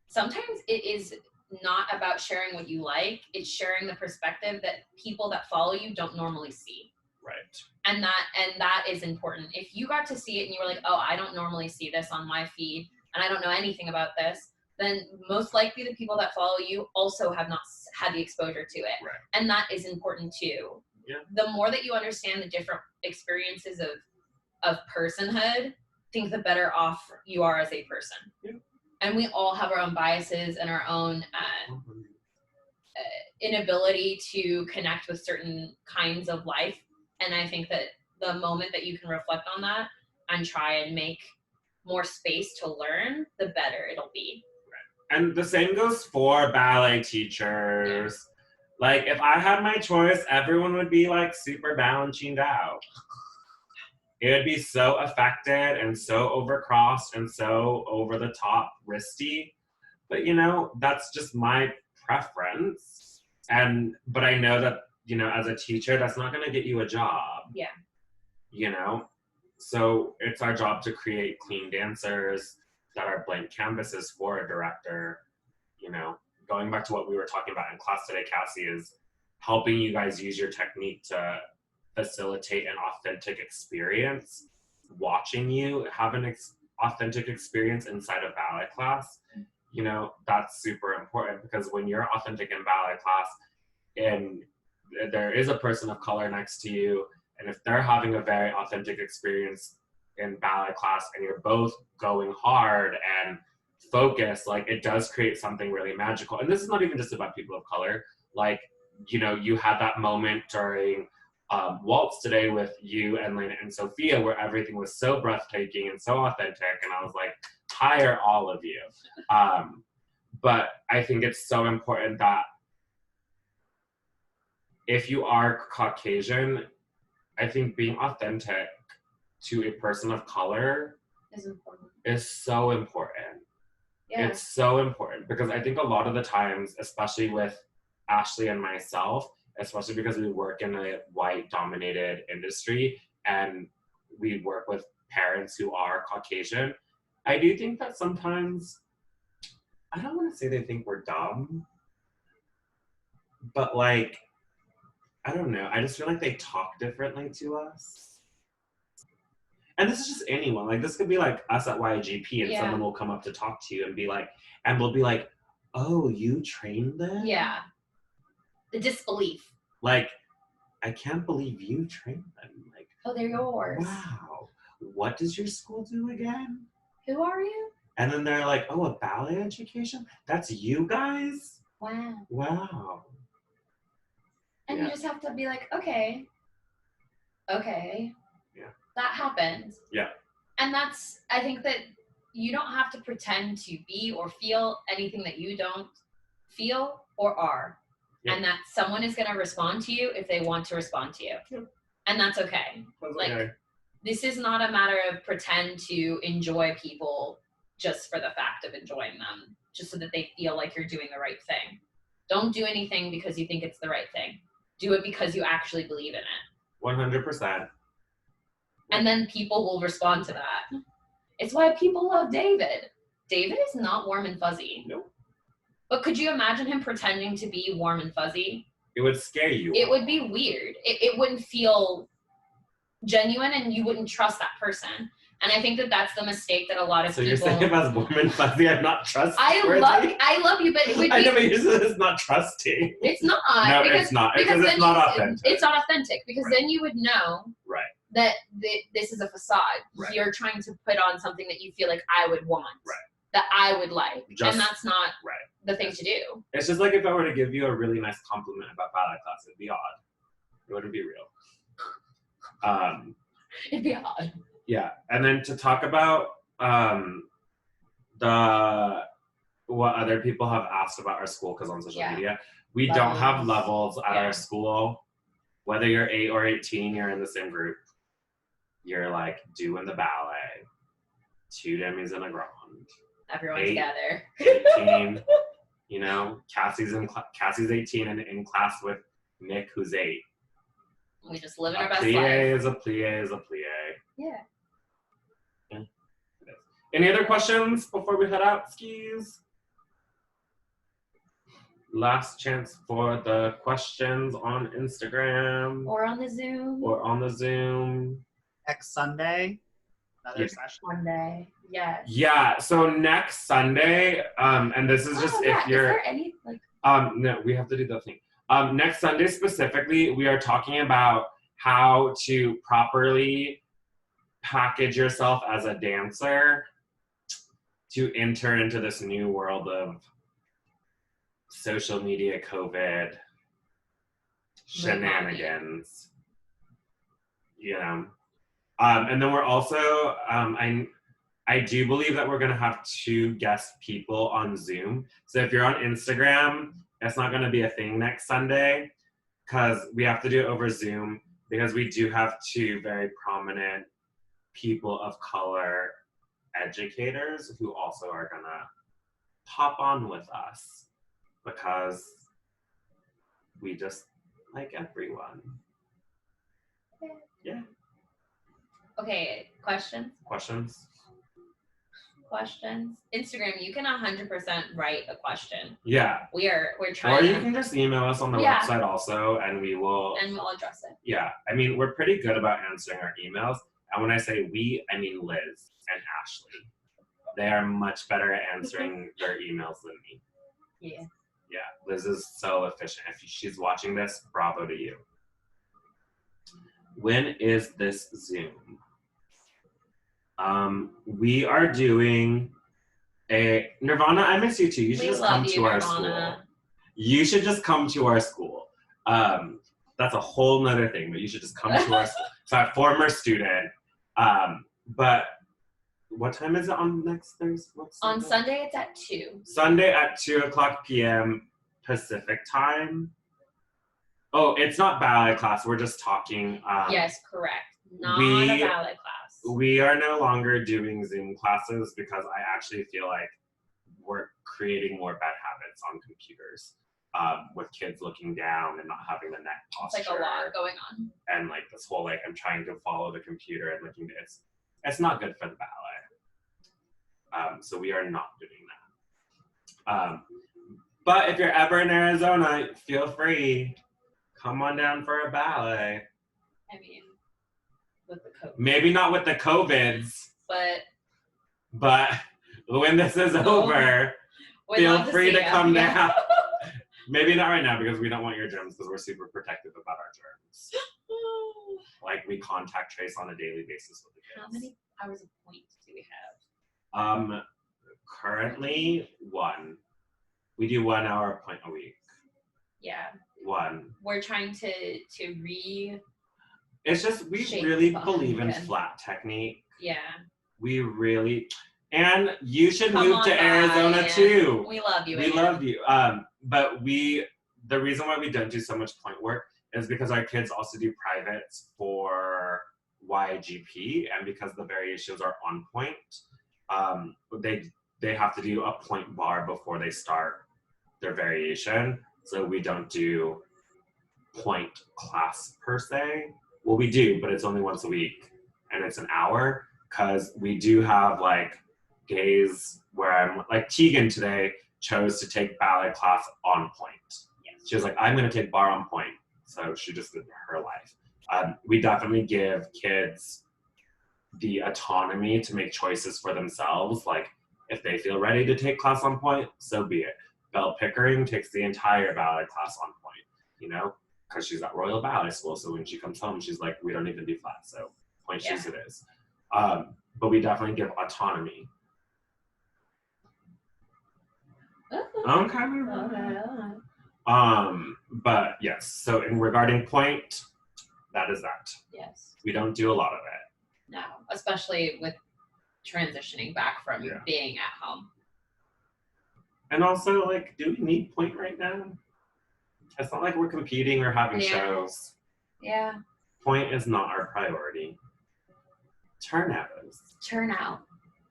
sometimes it is not about sharing what you like, it's sharing the perspective that people that follow you don't normally see. Right. And that is important. If you got to see it and you were like, oh, I don't normally see this on my feed and I don't know anything about this, then most likely the people that follow you also have not had the exposure to it. Right. And that is important too. Yeah. The more that you understand the different experiences of personhood, I think the better off you are as a person. Yeah. And we all have our own biases and our own inability to connect with certain kinds of life. And I think that the moment that you can reflect on that and try and make more space to learn, the better it'll be. Right. And the same goes for ballet teachers. Yeah. Like if I had my choice, everyone would be like super balanced out. it would be so affected and so overcrossed and so over the top risky. But you know, that's just my preference. But I know that, you know, as a teacher, that's not going to get you a job. Yeah. You know, so it's our job to create clean dancers that are blank canvases for a director. You know, going back to what we were talking about in class today, Cassie, is helping you guys use your technique to facilitate an authentic experience. Watching you have an authentic experience inside of ballet class, you know, that's super important, because when you're authentic in ballet class and there is a person of color next to you, and if they're having a very authentic experience in ballet class and you're both going hard and focused, like, it does create something really magical. And this is not even just about people of color. Like, you know, you had that moment during Waltz today with you and Lena and Sophia where everything was so breathtaking and so authentic, and I was like, hire all of you. But I think it's so important that if you are Caucasian, I think being authentic to a person of color is so important. Yeah. It's so important, because I think a lot of the times, especially with Ashley and myself, especially because we work in a white-dominated industry and we work with parents who are Caucasian, I do think that sometimes, I don't want to say they think we're dumb, but like, I don't know, I just feel like they talk differently to us. And this is just anyone. Like, this could be like us at YGP, and someone will come up to talk to you and be like, and we'll be like, oh, you trained them? Yeah. The disbelief. Like, I can't believe you trained them. Like, oh, they're yours. Wow. What does your school do again? Who are you? And then they're like, oh, a ballet education? That's you guys? Wow. Wow. And you just have to be like, okay. Yeah. That happened. Yeah. And that's, I think that you don't have to pretend to be or feel anything that you don't feel or are. Yeah. And that someone is going to respond to you if they want to respond to you. Yeah. And that's okay. This is not a matter of pretend to enjoy people just for the fact of enjoying them, just so that they feel like you're doing the right thing. Don't do anything because you think it's the right thing. Do it because you actually believe in it. 100%. And then people will respond to that. It's why people love David. David is not warm and fuzzy. Nope. But could you imagine him pretending to be warm and fuzzy? It would scare you. It would be weird. It wouldn't feel genuine, and you wouldn't trust that person. And I think that that's the mistake that a lot of people... So you're saying if I was warm and fuzzy, I'm not trustworthy? I love you, but it would be... I know, but you said it's not trusting. It's not. No, it's not. Because it's not authentic. It's not authentic, because then you would know that this is a facade. Right. You're trying to put on something that you feel like I would want. Right. That I would like. And that's not the thing to do. It's just like if I were to give you a really nice compliment about ballet class, it'd be odd. It wouldn't be real. It'd be odd. Yeah, and then to talk about what other people have asked about our school, because on social media, we don't have levels at our school. Whether you're 8 or 18, you're in the same group. You're like doing the ballet, 2 demis and a grand. Everyone together. 18, you know, Cassie's 18 and in class with Nick, who's 8. We just live in our best life. Plie is a plie is a plie. Yeah. Any other questions before we head out, skis? Last chance for the questions on Instagram. Or on the Zoom. Next Sunday, another session. Monday. Yes. Yeah, so next Sunday, and this is just if you're... Is there any, like... No, we have to do the thing. Next Sunday specifically, we are talking about how to properly package yourself as a dancer to enter into this new world of social media, COVID, shenanigans, you know. And then we're also, I do believe that we're gonna have 2 guest people on Zoom. So if you're on Instagram, it's not gonna be a thing next Sunday, because we have to do it over Zoom, because we do have 2 very prominent people of color educators who also are gonna hop on with us because we just like everyone. Yeah. Okay, questions? Questions? Instagram, you can 100% write a question. Yeah. We're Or trying you can just email us on the Yeah. website also, and we'll address it. Yeah. I mean, we're pretty good about answering our emails. And when I say we, I mean Liz and Ashley. They are much better at answering their emails than me. Yeah. Yeah, Liz is so efficient. If she's watching this, bravo to you. When is this Zoom? We are doing a Nirvana. I miss you too. You should just come to our school. You should just come to our school. That's a whole nother thing, but you should just come to our school. So I'm a former student. But what time is it on next Thursday? On Sunday, it's at 2. Sunday at 2:00 p.m. Pacific time. Oh, it's not ballet class. We're just talking. Yes, correct. Not a ballet class. We are no longer doing Zoom classes because I actually feel like we're creating more bad habits on computers with kids looking down and not having the neck posture. It's like a lot going on. And like this whole like I'm trying to follow the computer and looking at it's not good for the ballet. So we are not doing that. But if you're ever in Arizona, feel free. Come on down for a ballet. I mean, with the COVID. Maybe not with the COVIDs. But when this is over, feel free to come down. Maybe not right now because we don't want your germs because we're super protective about our germs. Like we contact trace on a daily basis with the kids. How many hours of points do we have? Currently 1. We do 1 hour point a week. Yeah. 1. We're trying to It's just we really believe in flat technique. Yeah. We really and you should move to Arizona too. We love you. We love you. But the reason why we don't do so much point work is because our kids also do privates for YGP, and because the variations are on point, they have to do a point bar before they start their variation. So we don't do point class per se. Well, we do, but it's only once a week, and it's an hour because we do have like days where I'm like Tegan today chose to take ballet class on point. Yes. She was like, I'm going to take bar on point. So she just did her life. We definitely give kids the autonomy to make choices for themselves. Like if they feel ready to take class on point, so be it. Belle Pickering takes the entire ballet class on point, you know, because she's at Royal Ballet School. So when she comes home, she's like, we don't even do flat. So point shoes it is. But we definitely give autonomy. Okay. But yes, so in regarding point, that is that. Yes. We don't do a lot of it. No, especially with transitioning back from being at home. And also, like, do we need point right now? It's not like we're competing or having shows. Yeah. Point is not our priority. Turnout is. Turnout.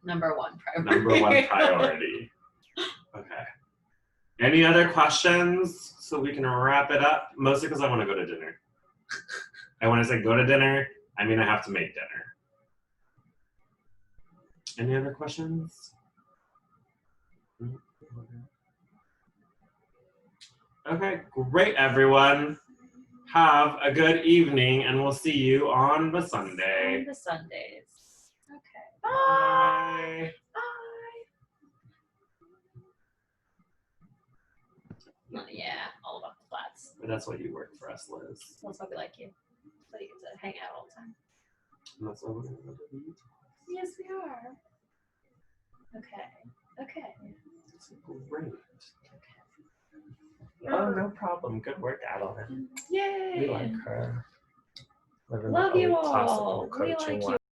Number 1 priority. Number 1 priority. Okay. Any other questions so we can wrap it up? Mostly because I want to go to dinner. And when I say go to dinner, I mean I have to make dinner. Any other questions? Okay, great everyone. Have a good evening and we'll see you on the Sunday. On the Sundays. Okay. Bye. Yeah, all about the flats. But that's why you work for us, Liz. That's why we like you. So you get to hang out all the time. And that's why we're going to go to eat. Yes, we are. Okay. It's great. Oh, no problem. Good work, Adeline. Yay! We like her. Love you all. Classical We coaching like you